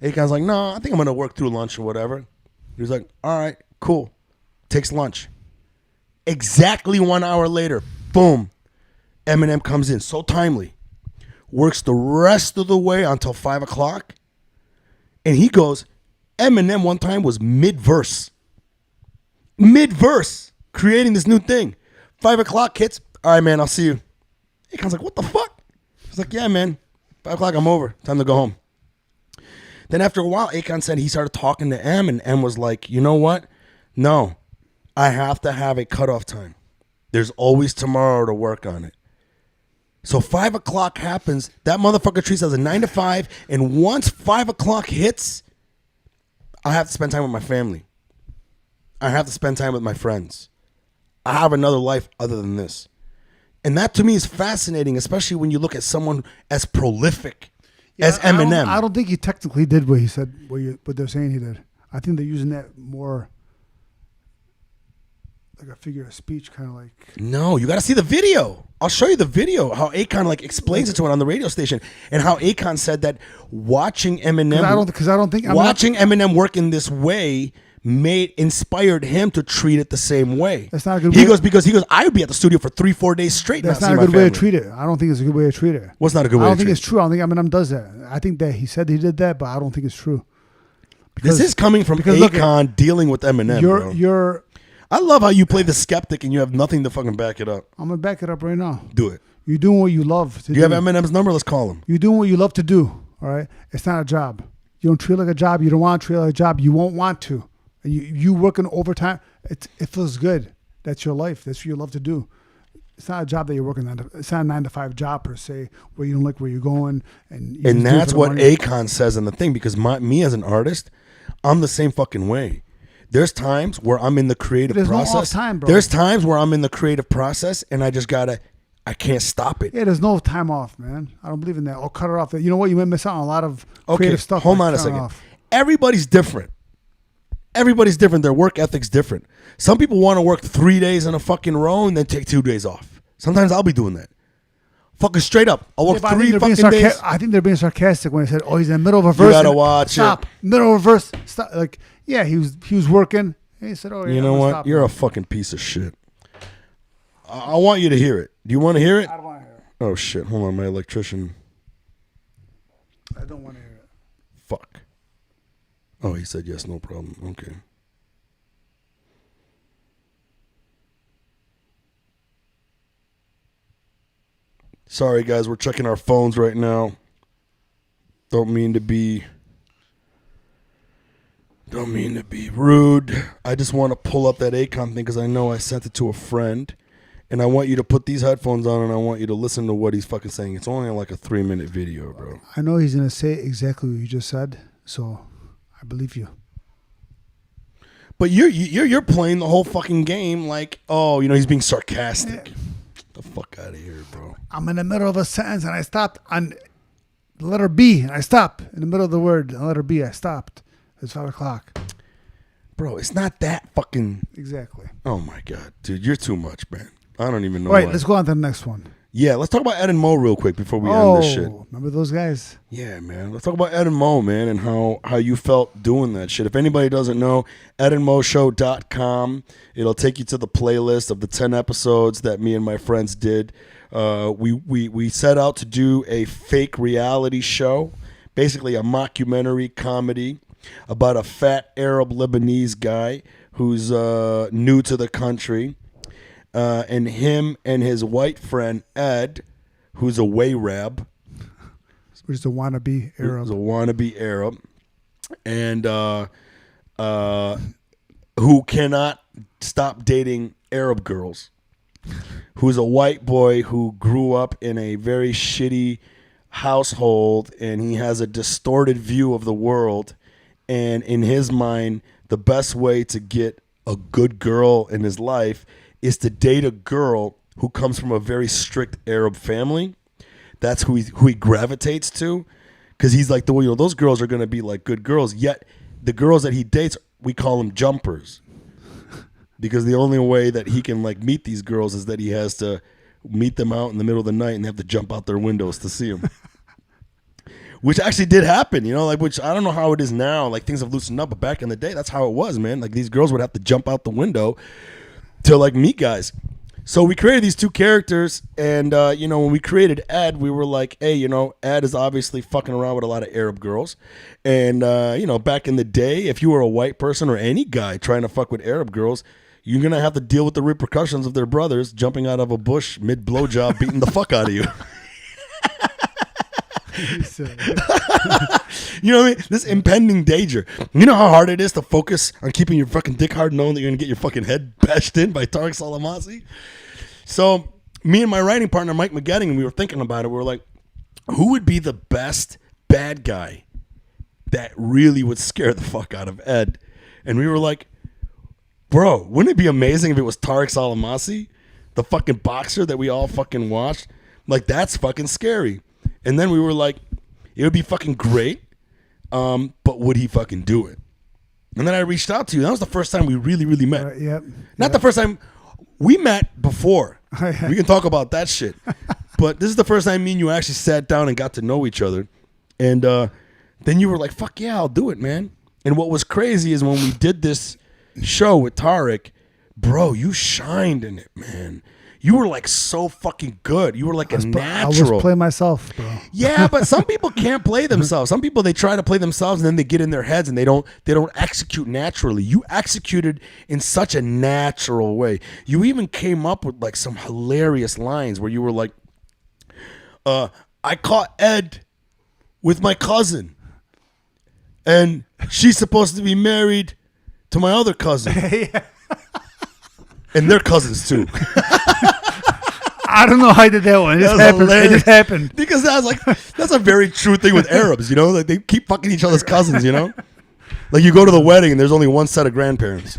Akon's like, no, I think I'm going to work through lunch or whatever. He was like, all right, cool. Takes lunch. Exactly 1 hour later, boom, Eminem comes in. So timely. Works the rest of the way until 5 o'clock. And he goes, Eminem one time was mid-verse, creating this new thing. 5 o'clock hits. All right, man, I'll see you. Akon's like, what the fuck? He's like, yeah, man, 5 o'clock, I'm over. Time to go home. Then after a while, Akon said he started talking to M, and M was like, you know what? No, I have to have a cutoff time. There's always tomorrow to work on it. So 5 o'clock happens. That motherfucker treats us a 9 to 5, and once 5 o'clock hits, I have to spend time with my family. I have to spend time with my friends. I have another life other than this. And that to me is fascinating, especially when you look at someone as prolific as Eminem. I don't think he technically did what he said, what they're saying he did. I think they're using that more like a figure of speech, kind of like. No, you got to see the video. I'll show you the video, how Akon explains it to it on the radio station, and how Akon said that watching Eminem, Eminem work in this way inspired him to treat it the same way. That's not a good way. He goes, I would be at the studio for 3-4 days straight. That's not a good way to treat it. I don't think it's a good way to treat it. What's not a good way? I don't think it's true. I don't think Eminem does that. I think that he said he did that, but I don't think it's true. This is coming from Akon dealing with Eminem. I love how you play the skeptic and you have nothing to fucking back it up. I'm gonna back it up right now. Do it. You're doing what you love to do. Do you have Eminem's number? Let's call him. You're doing what you love to do. All right. It's not a job. You don't treat it like a job. You don't want to treat it like a job. You won't want to. And you working overtime. It feels good. That's your life. That's what you love to do. It's not a job that you're working on. It's not a 9 to 5 job per se, where you don't like where you're going. And that's what Akon says in the thing, because me as an artist, I'm the same fucking way. There's times where I'm in the creative process. No off time, bro. There's times where I'm in the creative process and I just I can't stop it. Yeah, there's no time off, man. I don't believe in that. I'll cut it off. You know what? You might miss out on a lot of creative stuff. Hold on a second. Everybody's different. Everybody's different. Their work ethic's different. Some people want to work 3 days in a fucking row and then take 2 days off. Sometimes I'll be doing that. Fucking straight up. I'll work 3 fucking days. I think they're being sarcastic when they said, "Oh, he's in the middle of a verse." You gotta watch stop. it. Middle of a verse. Stop. Like, yeah, he was working. And he said, "Oh, yeah." You know what? You're a fucking piece of shit. I want you to hear it. Do you want to hear it? I don't want to hear it. Oh shit! Hold on, my electrician. I don't want to hear it. Fuck. Oh, he said yes, no problem. Okay. Sorry, guys, we're checking our phones right now. Don't mean to be rude. I just want to pull up that Akon thing because I know I sent it to a friend. And I want you to put these headphones on and I want you to listen to what he's fucking saying. It's only like a 3-minute video, bro. I know he's going to say exactly what you just said, so I believe you. But you're playing the whole fucking game like, oh, he's being sarcastic. Yeah. Get the fuck out of here, bro. I'm in the middle of a sentence and I stopped on the letter B and I stopped. In the middle of the word, the letter B, I stopped. It's 5 o'clock. bro, it's not that fucking. Exactly. Oh my god, dude, you're too much, man. I don't even know. All right, why. let's go on to the next one. Yeah, let's talk about Ed and Moe real quick before we end this shit. Remember those guys? Yeah, man. Let's talk about Ed and Moe, man, and how you felt doing that shit. If anybody doesn't know, edandmoeshow.com. It'll take you to the playlist of the 10 episodes that me and my friends did. We set out to do a fake reality show, basically a mockumentary comedy about a fat Arab Lebanese guy who's new to the country. And him and his white friend, Ed, who's a Wayrab. Which is a wannabe Arab. Who's a wannabe Arab. And who cannot stop dating Arab girls. Who's a white boy who grew up in a very shitty household, and he has a distorted view of the world. And in his mind, the best way to get a good girl in his life is to date a girl who comes from a very strict Arab family. That's who he gravitates to, because he's like, those girls are going to be like good girls. Yet the girls that he dates, we call them jumpers, because the only way that he can like meet these girls is that he has to meet them out in the middle of the night and they have to jump out their windows to see them. Which actually did happen, which I don't know how it is now. Like, things have loosened up, but back in the day, that's how it was, man. Like, these girls would have to jump out the window to like meet guys. So we created these two characters, and when we created Ed, we were like, hey, Ed is obviously fucking around with a lot of Arab girls, and back in the day, if you were a white person or any guy trying to fuck with Arab girls, you're gonna have to deal with the repercussions of their brothers jumping out of a bush mid blowjob, beating the fuck out of you. You know what I mean? This impending danger. You know how hard it is to focus on keeping your fucking dick hard, knowing that you're gonna get your fucking head bashed in by Tarick Salmaci. So me and my writing partner Mike McGetting, we were thinking about it. We were like, who would be the best bad guy that really would scare the fuck out of Ed? And we were like, bro, wouldn't it be amazing if it was Tarick Salmaci, the fucking boxer that we all fucking watched? Like, that's fucking scary. And then we were like, it would be fucking great, but would he fucking do it? And then I reached out to you. That was the first time we really, really met. Not the first time. We met before. We can talk about that shit. But this is the first time me and you actually sat down and got to know each other. And then you were like, fuck yeah, I'll do it, man. And what was crazy is when we did this show with Tarick, bro, you shined in it, man. You were like so fucking good. You were like a natural. I was playing myself, bro. Yeah, but some people can't play themselves. Some people, they try to play themselves and then they get in their heads and they don't execute naturally. You executed in such a natural way. You even came up with like some hilarious lines where you were like, I caught Ed with my cousin and she's supposed to be married to my other cousin. Yeah. And they're cousins too. I don't know how I did that one. It just happened. It just happened. Because that's a very true thing with Arabs, Like, they keep fucking each other's cousins, Like, you go to the wedding and there's only one set of grandparents.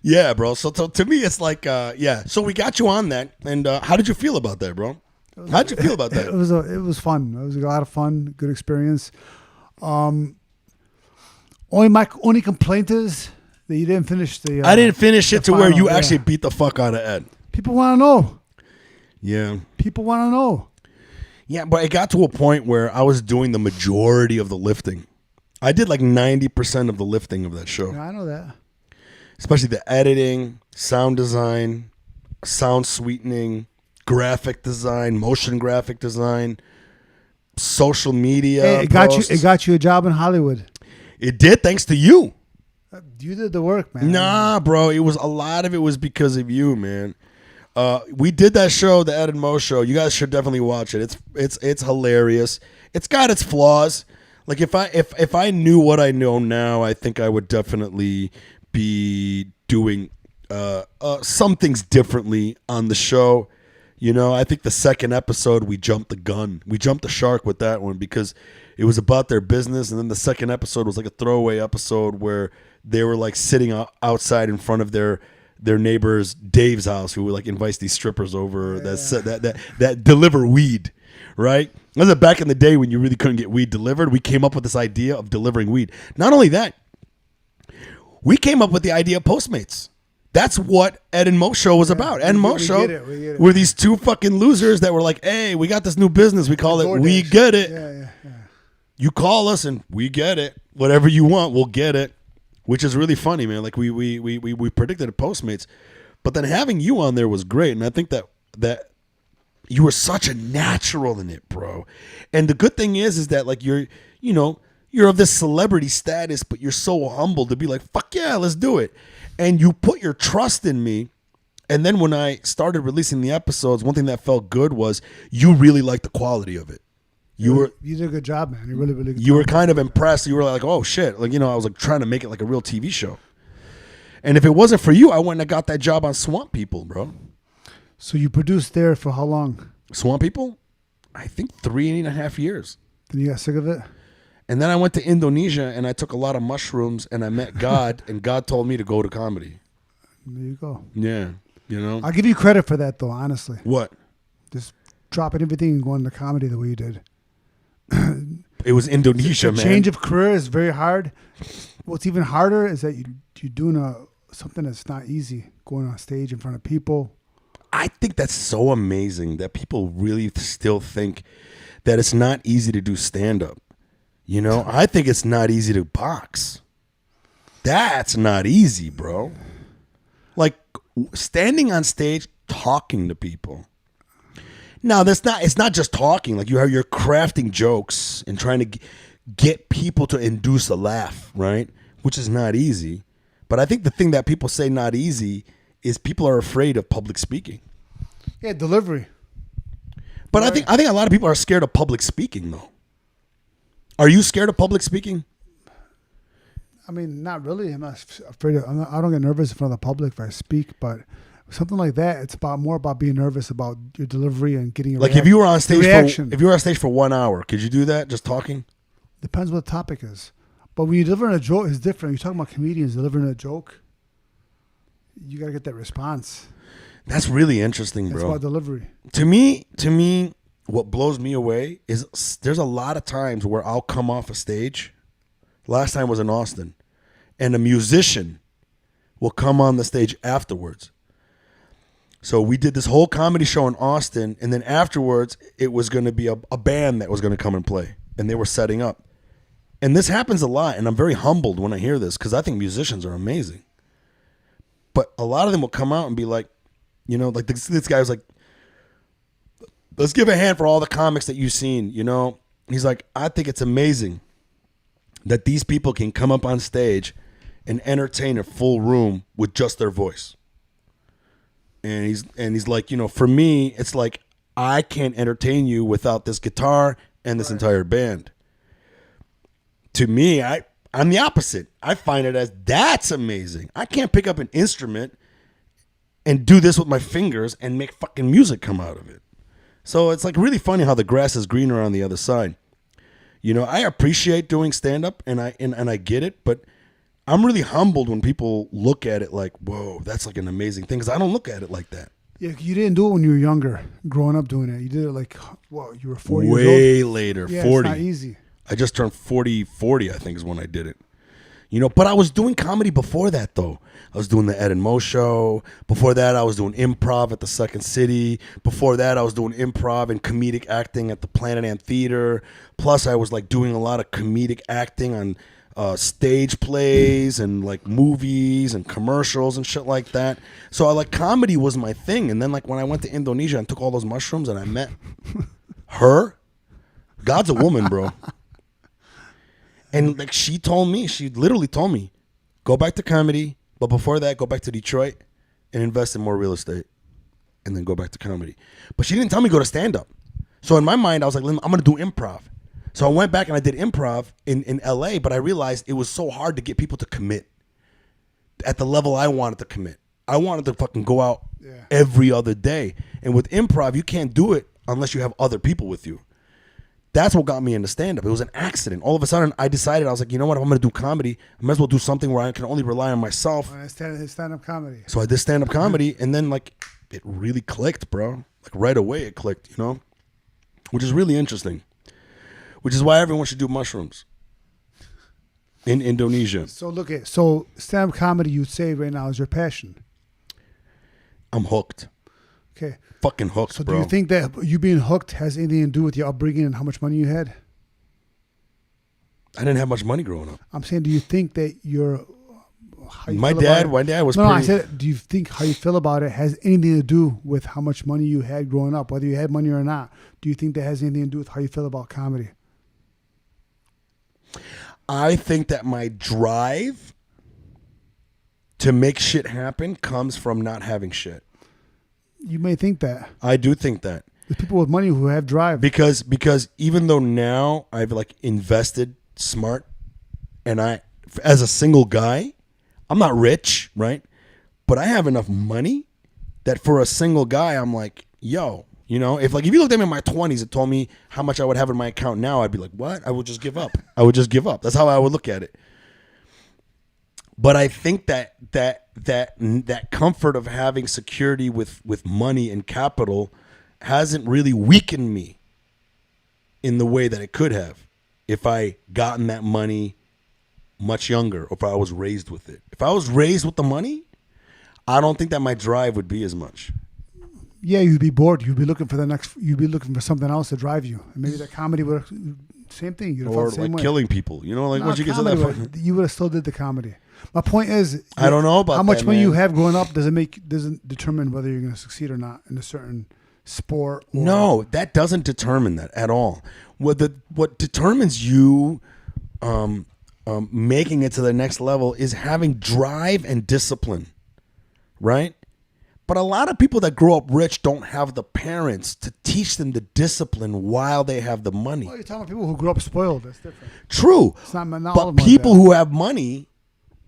Yeah, bro. So to me, it's like, yeah. So we got you on that, and how did you feel about that, bro? How did you feel about that? It was fun. It was a lot of fun. Good experience. Only complaint is that you didn't finish the. I didn't finish it to final, where you actually beat the fuck out of Ed. People want to know. Yeah. People want to know. Yeah, but it got to a point where I was doing the majority of the lifting. I did like 90% of the lifting of that show. Yeah, I know that. Especially the editing, sound design, sound sweetening, graphic design, motion graphic design, social media. Hey, it got you a job in Hollywood. It did, thanks to you. You did the work, man. Nah, bro. A lot of it was because of you, man. We did that show, the Ed and Moe Show. You guys should definitely watch it. It's hilarious. It's got its flaws. Like, if I knew what I know now, I think I would definitely be doing some things differently on the show. I think the second episode we jumped the gun. We jumped the shark with that one because it was about their business, and then the second episode was like a throwaway episode where they were like sitting outside in front of their their neighbor's Dave's house, who like invites these strippers over that deliver weed, right? This is back in the day when you really couldn't get weed delivered. We came up with this idea of delivering weed. Not only that, we came up with the idea of Postmates. That's what Ed and Moe Show was about. Ed and Moe Show were these two fucking losers that were like, hey, we got this new business. We call it We Get It. Yeah. You call us and we get it. Whatever you want, we'll get it. Which is really funny, man. Like we predicted at Postmates. But then having you on there was great. And I think that you were such a natural in it, bro. And the good thing is that like you're of this celebrity status, but you're so humble to be like, fuck yeah, let's do it. And you put your trust in me. And then when I started releasing the episodes, one thing that felt good was you really liked the quality of it. You did a good job, man. You really good you were kind of impressed. You were like, oh shit. Like, I was like trying to make it like a real TV show. And if it wasn't for you, I wouldn't have got that job on Swamp People, bro. So you produced there for how long? Swamp People? I think 3.5 years. Then you got sick of it? And then I went to Indonesia and I took a lot of mushrooms and I met God and God told me to go to comedy. There you go. Yeah. I'll give you credit for that though, honestly. What? Just dropping everything and going to comedy the way you did. It was Indonesia, man. Change of career is very hard. What's even harder is that you're doing something that's not easy, going on stage in front of people. I think that's so amazing that people really still think that it's not easy to do stand-up. I think it's not easy to box. That's not easy, bro. Like standing on stage, talking to people. Now, it's not just talking. Like you're crafting jokes and trying to get people to induce a laugh, right? Which is not easy. But I think the thing that people say not easy is people are afraid of public speaking. Yeah, delivery. But right. I think a lot of people are scared of public speaking, though. Are you scared of public speaking? I mean, not really. I'm not afraid of. I don't get nervous in front of the public if I speak, but something like that, it's more about being nervous about your delivery and getting a if you were on stage for 1 hour, could you do that? Just talking? Depends what the topic is. But when you're delivering a joke, it's different. You're talking about comedians delivering a joke. You gotta get that response. That's really interesting, bro. That's about delivery. To me, what blows me away is there's a lot of times where I'll come off a stage. Last time was in Austin, and a musician will come on the stage afterwards. So we did this whole comedy show in Austin, and then afterwards, it was going to be a band that was going to come and play, and they were setting up. And this happens a lot, and I'm very humbled when I hear this because I think musicians are amazing. But a lot of them will come out and be like, like this guy was like, let's give a hand for all the comics that you've seen, He's like, I think it's amazing that these people can come up on stage and entertain a full room with just their voice. And he's like, for me, it's like I can't entertain you without this guitar and this entire band. To me, I'm the opposite. I find it as that's amazing. I can't pick up an instrument and do this with my fingers and make fucking music come out of it. So it's like really funny how the grass is greener on the other side. I appreciate doing stand-up and I get it, but I'm really humbled when people look at it like, whoa, that's like an amazing thing, because I don't look at it like that. Yeah, you didn't do it when you were younger, growing up doing it. You did it like, you were 40 years old? Way later, yeah, 40. It's not easy. I just turned 40, I think is when I did it. But I was doing comedy before that, though. I was doing the Ed and Moe Show. Before that, I was doing improv at the Second City. Before that, I was doing improv and comedic acting at the Planet Ant Theater. Plus, I was like doing a lot of comedic acting on stage plays and like movies and commercials and shit like that. So comedy was my thing. And then like when I went to Indonesia and took all those mushrooms and I met her, God's a woman, bro. And like she literally told me, go back to comedy, but before that, go back to Detroit and invest in more real estate and then go back to comedy. But she didn't tell me go to stand-up. So in my mind, I was like, I'm going to do improv. So I went back and I did improv in LA, but I realized it was so hard to get people to commit at the level I wanted to commit. I wanted to fucking go out every other day. And with improv, you can't do it unless you have other people with you. That's what got me into stand-up. It was an accident. All of a sudden, I decided, I was like, you know what? If I'm going to do comedy, I might as well do something where I can only rely on myself. Stand-up comedy. So I did stand-up comedy, and then, like, it really clicked, bro. Like, right away it clicked, you know? Which is really interesting. Which is why everyone should do mushrooms in Indonesia. So so stand-up comedy, you'd say right now, is your passion. I'm hooked. Okay. Fucking hooked, So bro. do you think that you being hooked has anything to do with your upbringing and how much money you had? I didn't have much money growing up. I'm saying, do you think that My dad was No, pretty... I said, do you think how you feel about it has anything to do with how much money you had growing up, whether you had money or not? Do you think that has anything to do with how you feel about comedy? I think that my drive to make shit happen comes from not having shit. You may think that. I do think that. There's people with money who have drive. Because even though now I've like invested smart, and I, as a single guy, I'm not rich, right? But I have enough money that for a single guy, I'm like, yo, you know, if you looked at me in my 20s and told me how much I would have in my account now, I'd be like, what? I would just give up. That's how I would look at it. But I think that comfort of having security with money and capital hasn't really weakened me in the way that it could have if I gotten that money much younger, or if I was raised with it. If I was raised with the money, I don't think that my drive would be as much. Yeah, you'd be bored. You'd be looking for you'd be looking for something else to drive you. And maybe that comedy would, same thing. You'd have Or felt the same like way. killing people. You know, like once you get to that fucking... You would have still did the comedy. My point is, I don't know about how much that, money man. you have growing up doesn't determine whether you're going to succeed or not in a certain sport. Or, No, that doesn't determine that at all. What determines you making it to the next level is having drive and discipline, right? But a lot of people that grow up rich don't have the parents to teach them the discipline while they have the money. Well, you're talking about people who grew up spoiled. That's different. True, It's not all of but them like people that. who have money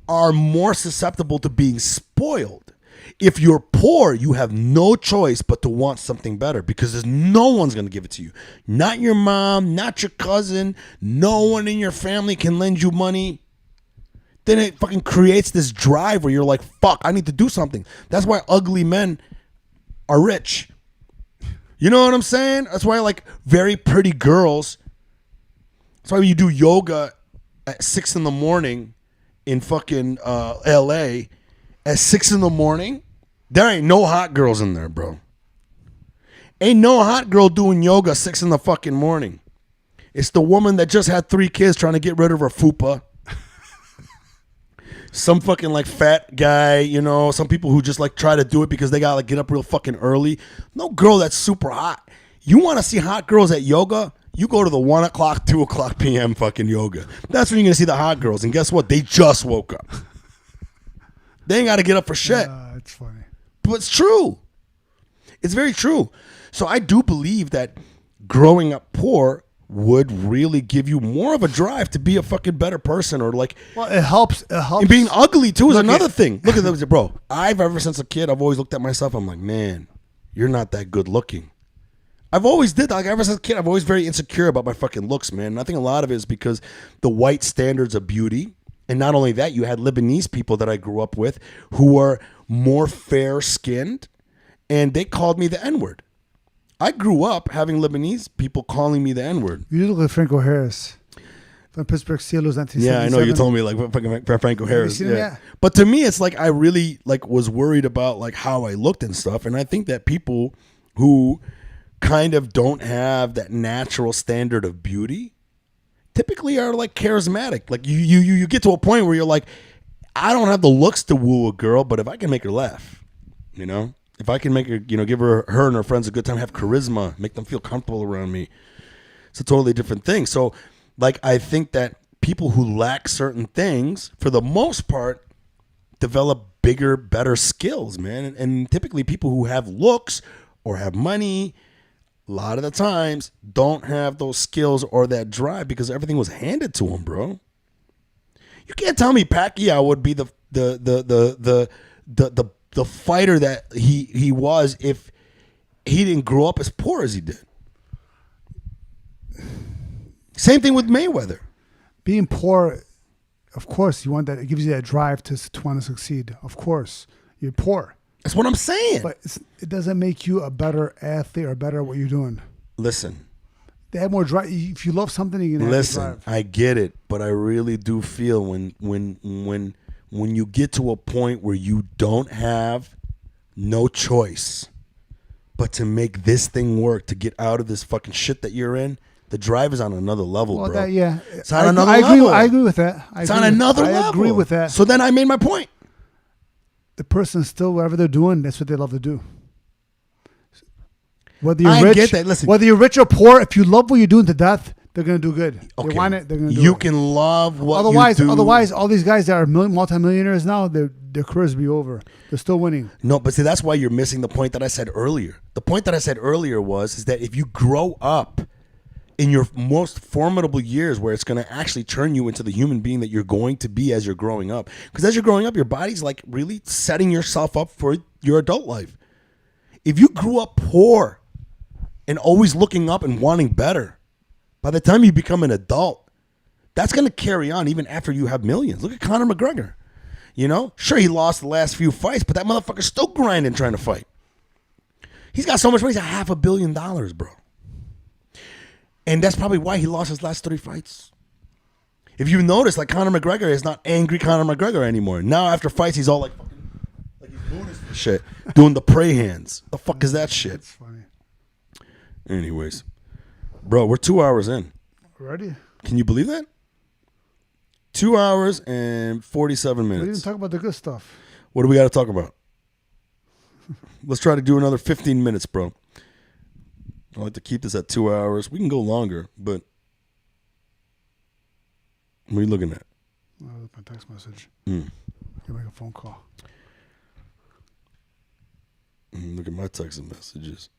are more susceptible to being spoiled. If you're poor, you have no choice but to want something better because there's no one's going to give it to you. Not your mom, not your cousin. No one in your family can lend you money. Then it fucking creates this drive where you're like, fuck, I need to do something. That's why ugly men are rich. You know what I'm saying? That's why like very pretty girls. That's why when you do yoga at 6 a.m. in fucking LA at 6 a.m, there ain't no hot girls in there, bro. Ain't no hot girl doing yoga 6 in the fucking morning. It's the woman that just had 3 kids trying to get rid of her fupa. Some fucking like fat guy, you know, some people who just like try to do it because they gotta like get up real fucking early. No girl that's super hot. You want to see hot girls at yoga? You go to the 1 o'clock, 2 o'clock p.m. fucking yoga. That's when you're gonna see the hot girls. And guess what? They just woke up. They ain't gotta get up for shit. It's funny. But it's true. It's very true. So I do believe that growing up poor would really give you more of a drive to be a fucking better person, or like, Well, it helps. It helps. and being ugly too is Look another at- thing. Look at this, bro. Ever since a kid, I've always looked at myself. I'm like, man, you're not that good looking. I've always did that. Like ever since a kid, I've always very insecure about my fucking looks, man. And I think a lot of it is because the white standards of beauty. And not only that, you had Lebanese people that I grew up with who were more fair-skinned, and they called me the N-word. I grew up having Lebanese people calling me the N-word. You look like Franco Harris from Pittsburgh Steelers. 1977. Yeah, I know you told me like fucking Franco Harris. seen him Yeah. yet? But to me, it's like I really like was worried about like how I looked and stuff, and I think that people who kind of don't have that natural standard of beauty typically are like charismatic. Like you get to a point where you're like, I don't have the looks to woo a girl, but if I can make her laugh, you know, if I can make her, you know, give her and her friends a good time, have charisma, make them feel comfortable around me, it's a totally different thing. So like, I think that people who lack certain things, for the most part, develop bigger, better skills, man. And typically people who have looks or have money, a lot of the times don't have those skills or that drive because everything was handed to them, bro. You can't tell me Pacquiao would be the fighter that he was if he didn't grow up as poor as he did. Same thing with Mayweather. Being poor, of course, you want that. It gives you that drive to want to succeed. Of course, you're poor. That's what I'm saying. But it doesn't make you a better athlete or better at what you're doing. Listen. They have more drive. If you love something, you can have drive. I get it, but I really do feel when you get to a point where you don't have no choice but to make this thing work, to get out of this fucking shit that you're in, the drive is on another level, bro. It's on another level. I agree with that. It's on another level. I agree with that. So then I made my point. The person still, whatever they're doing, that's what they love to do. Whether you're rich, get that. Listen, whether you're rich or poor, if you love what you're doing to death, they're gonna do good. Okay. They want it. They're gonna do it. You can love what otherwise, you do. Otherwise, all these guys that are multimillionaires now, their careers will be over. They're still winning. No, but see, that's why you're missing the point that I said earlier. The point that I said earlier is that if you grow up in your most formidable years, where it's going to actually turn you into the human being that you're going to be as you're growing up, because as you're growing up, your body's like really setting yourself up for your adult life. If you grew up poor and always looking up and wanting better, by the time you become an adult, that's going to carry on even after you have millions. Look at Conor McGregor. You know, sure, he lost the last few fights, but that motherfucker's still grinding trying to fight. He's got so much money. He's got $500 million, bro. And that's probably why he lost his last 3 fights. If you notice, like, Conor McGregor is not angry Conor McGregor anymore. Now after fights, he's all like he's Buddhist and shit, doing the pray hands. The fuck is that shit? That's funny. Anyways, bro, we're 2 hours in. Already? Can you believe that? 2 hours and 47 minutes. We didn't talk about the good stuff. What do we got to talk about? Let's try to do another 15 minutes, bro. I like to keep this at 2 hours. We can go longer, but what are you looking at? My text message. Mm. You make a phone call. Look at my text messages.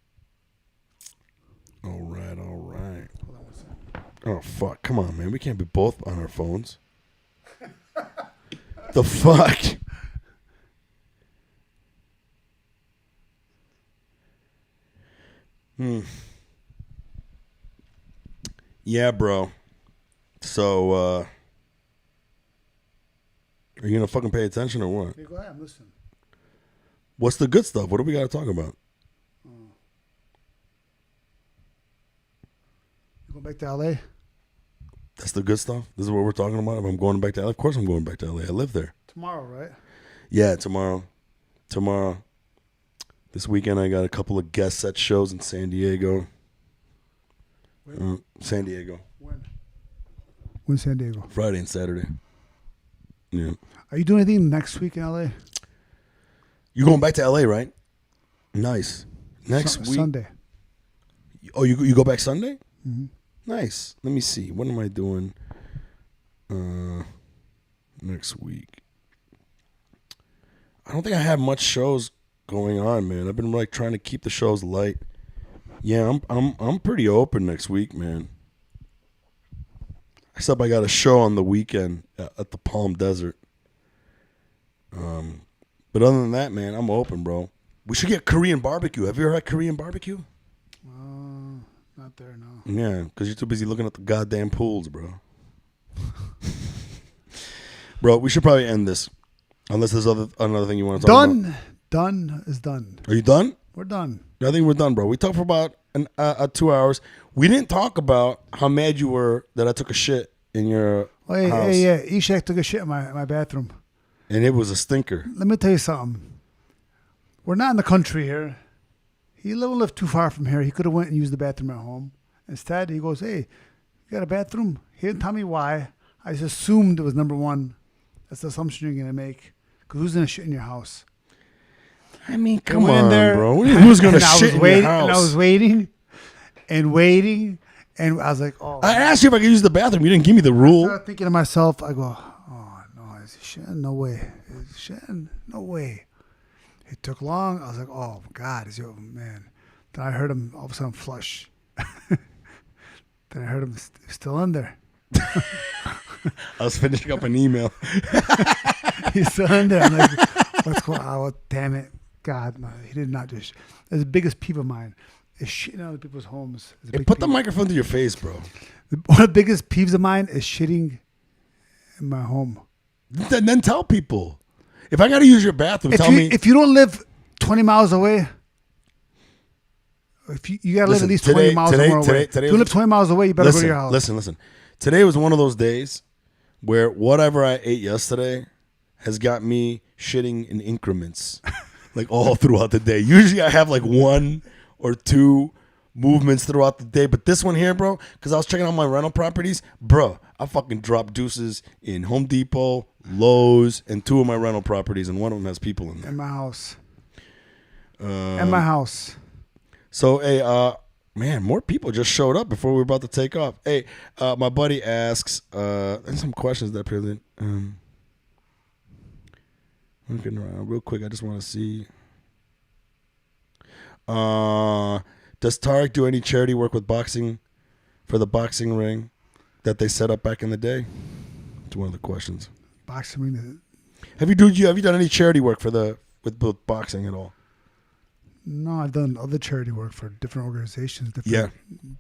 All right. Hold on one second. Oh, fuck. Come on, man. We can't be both on our phones. The fuck? Yeah, bro. So, are you going to fucking pay attention or what? Hey, go ahead. I'm listening. What's the good stuff? What do we got to talk about? You going back to L.A.? That's the good stuff? This is what we're talking about? If I'm going back to LA? Of course I'm going back to LA. I live there. Tomorrow, right? Yeah, tomorrow. This weekend I got a couple of guest set shows in San Diego. San Diego. When? When San Diego? Friday and Saturday. Yeah. Are you doing anything next week in LA? You going back to LA, right? Nice. Next week. Sunday. Oh, you go back Sunday? Mm-hmm. Nice. Let me see. What am I doing next week? I don't think I have much shows going on, man. I've been like trying to keep the shows light. Yeah, I'm pretty open next week, man. Except I got a show on the weekend at the Palm Desert. But other than that, man, I'm open, bro. We should get Korean barbecue. Have you ever had Korean barbecue? Not there, no. Yeah, because you're too busy looking at the goddamn pools, bro. Bro, we should probably end this. Unless there's another thing you want to talk about. Done is done. Are you done? We're done. I think we're done, bro. We talked for about 2 hours. We didn't talk about how mad you were that I took a shit in your house. Hey, Eshaq took a shit in my bathroom. And it was a stinker. Let me tell you something. We're not in the country here. He lived too far from here. He could have went and used the bathroom at home. Instead, he goes, hey, you got a bathroom? He didn't tell me why. I just assumed it was No.1. That's the assumption you're going to make. Because who's going to shit in your house? I mean, come on, bro. Who's going to shit in your house? And I was waiting. And I was like, oh. I asked you if I could use the bathroom. You didn't give me the rule. I started thinking to myself, I go, oh, no, is he shitting? No way. Is he shitting? No way. It took long. I was like, oh, God, man. Then I heard him all of a sudden flush. Then I heard him still in there. I was finishing up an email. He's still in there. I'm like, what's going on? Oh, damn it. God, no, he did not just. That's the biggest peeve of mine. is shitting in other people's homes. It's a Hey, big put the peeve. microphone to your face, bro. One of the biggest peeves of mine is shitting in my home. Then tell people. If I got to use your bathroom, If tell you, me. if you don't live 20 miles away, if you got to live Listen, at least today- 20 miles today- away. today If you was- live 20 miles away, you better go to Listen, your house. listen. Today was one of those days where whatever I ate yesterday has got me shitting in increments, like all throughout the day. Usually I have like 1 or 2 movements throughout the day, but this one here, bro, because I was checking out my rental properties, bro, I fucking dropped deuces in Home Depot, Lowe's, and 2 of my rental properties, and one of them has people in there. In my house. In my house. So, hey, man, more people just showed up before we were about to take off. Hey, my buddy asks, and some questions that apparently, I'm looking around real quick. I just want to see. Does Tarick do any charity work with boxing for the boxing ring that they set up back in the day? It's one of the questions. Boxing ring. Have you done any charity work with boxing at all? No, I've done other charity work for different organizations,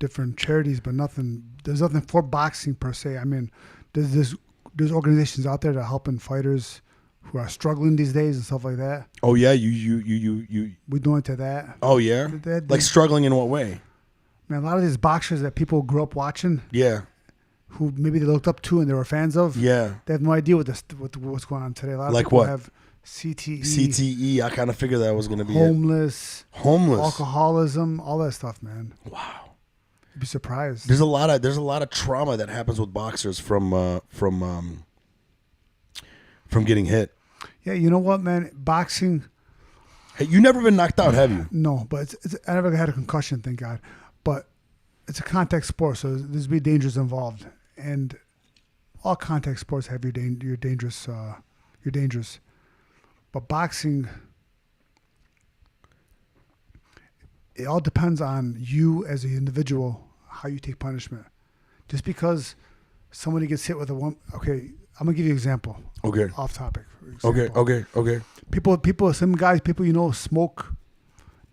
different charities, but nothing. There's nothing for boxing per se. I mean, there's organizations out there that are helping fighters who are struggling these days and stuff like that. Oh yeah, you. We donate to that. Oh yeah, like struggling in what way? Man, a lot of these boxers that people grew up watching, Yeah, who maybe they looked up to and they were fans of, yeah. they have no idea what's going on today. A lot of Like people what? have CTE, CTE. I kind of figured that was going to be homeless, homeless. alcoholism, all that stuff, man. Wow. You'd be surprised. There's a lot of trauma that happens with boxers from getting hit. Yeah, you know what, man? Boxing, Hey, you never been knocked out, have you? no, but I never had a concussion, thank God. But it's a contact sport, so there's be dangers involved, and all contact sports have your dangerous. But boxing, it all depends on you as an individual, how you take punishment. Just because somebody gets hit with okay, I'm gonna give you an example. Okay. Off topic. Okay. People, some guys, smoke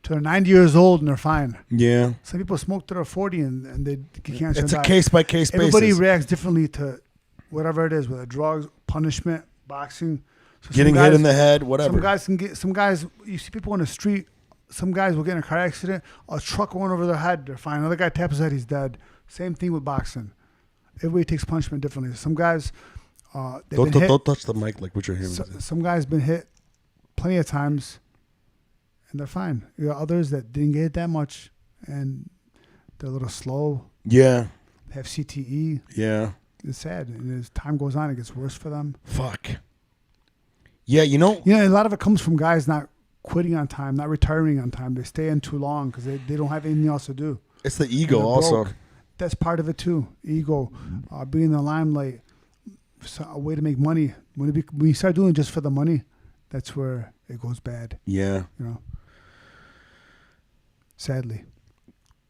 till they're 90 years old and they're fine. Yeah. Some people smoke till they're 40 and they get cancer. It's a and die. case-by-case basis. Everybody reacts differently to whatever it is, whether drugs, punishment, boxing. So Getting hit in the head, whatever. Some guys, you see people on the street, some guys will get in a car accident, a truck going over their head, they're fine. Another guy taps his head, he's dead. Same thing with boxing. Everybody takes punishment differently. Some guys, Don't touch the mic like what you're hearing. some guys been hit plenty of times and they're fine. You got others that didn't get hit that much and they're a little slow, Yeah. have CTE. Yeah. It's sad. And as time goes on, it gets worse for them. Fuck. Yeah, You know, a lot of it comes from guys not quitting on time, not retiring on time. They stay in too long because they don't have anything else to do. it's the And ego they're also. broke. That's part of it too. Ego, being in the limelight, a way to make money. When you start doing it just for the money, that's where it goes bad. Yeah. You know, sadly.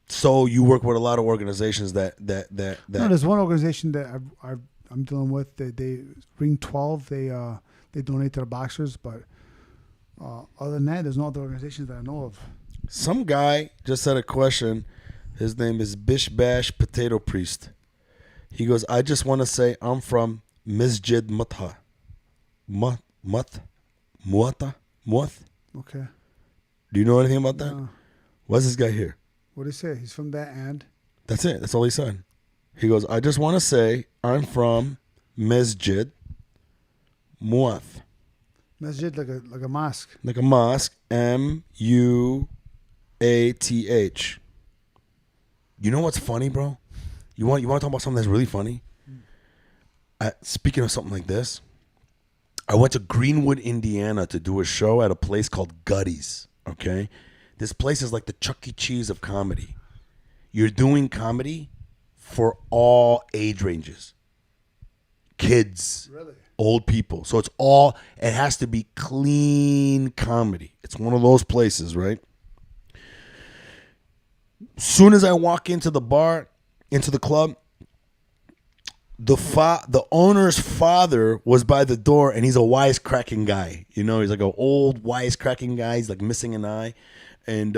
So you work with a lot of organizations that No, there's one organization that I'm dealing with. They Ring 12. They donate to the boxers, but other than that, there's no other organizations that I know of. Some guy just said a question. His name is Bish Bash Potato Priest. He goes, I just want to say I'm from Masjid Mutha. Muath? Okay. Do you know anything about that? No. What's this guy here? What did he say? He's from that and? That's it. That's all he said. He goes, I just want to say I'm from Masjid Muath. Masjid, like a mosque. Like a mosque. Muath. You know what's funny, bro? You want to talk about something that's really funny? Speaking of something like this, I went to Greenwood, Indiana to do a show at a place called Gutty's, okay? This place is like the Chuck E. Cheese of comedy. You're doing comedy for all age ranges. Kids, Really? old people. So it has to be clean comedy. It's one of those places, right? Soon as I walk into the bar, into the club, the owner's father was by the door, and he's a wisecracking guy. You know, he's like an old wisecracking guy. He's like missing an eye, and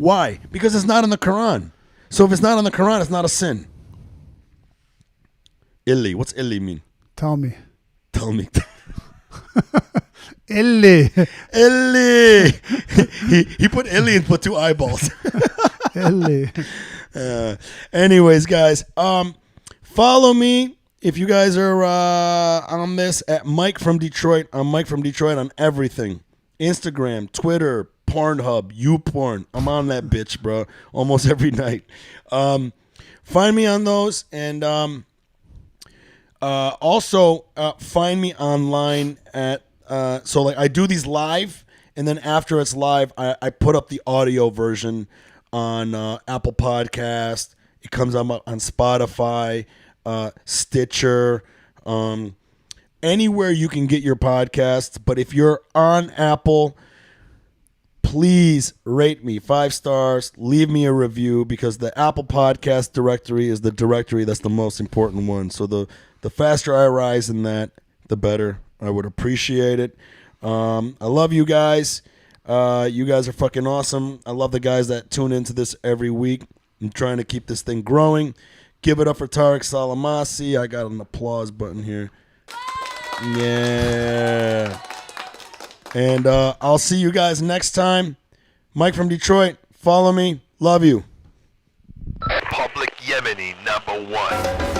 Why? Because it's not in the Quran. So if it's not in the Quran, it's not a sin. Illi. What's illi mean? Tell me. Tell me. Illy. Illi. He put illi and put 2 eyeballs. Illy. Anyways, guys, follow me if you guys are on this at Mike from Detroit. I'm Mike from Detroit on everything. Instagram, Twitter, Pornhub, YouPorn. I'm on that bitch, bro. Almost every night. Find me on those, and also find me online at so like I do these live, and then after it's live, I put up the audio version on Apple Podcast. It comes on Spotify, Stitcher, anywhere you can get your podcasts. But if you're on Apple, please rate me 5 stars, leave me a review, because the Apple Podcast directory is the directory that's the most important one. So the faster I rise in that, the better. I would appreciate it. I love you guys. You guys are fucking awesome. I love the guys that tune into this every week. I'm trying to keep this thing growing. Give it up for Tarick Salmaci. I got an applause button here. Yeah. And I'll see you guys next time. Mike from Detroit. Follow me. Love you. Public Yemeni #1.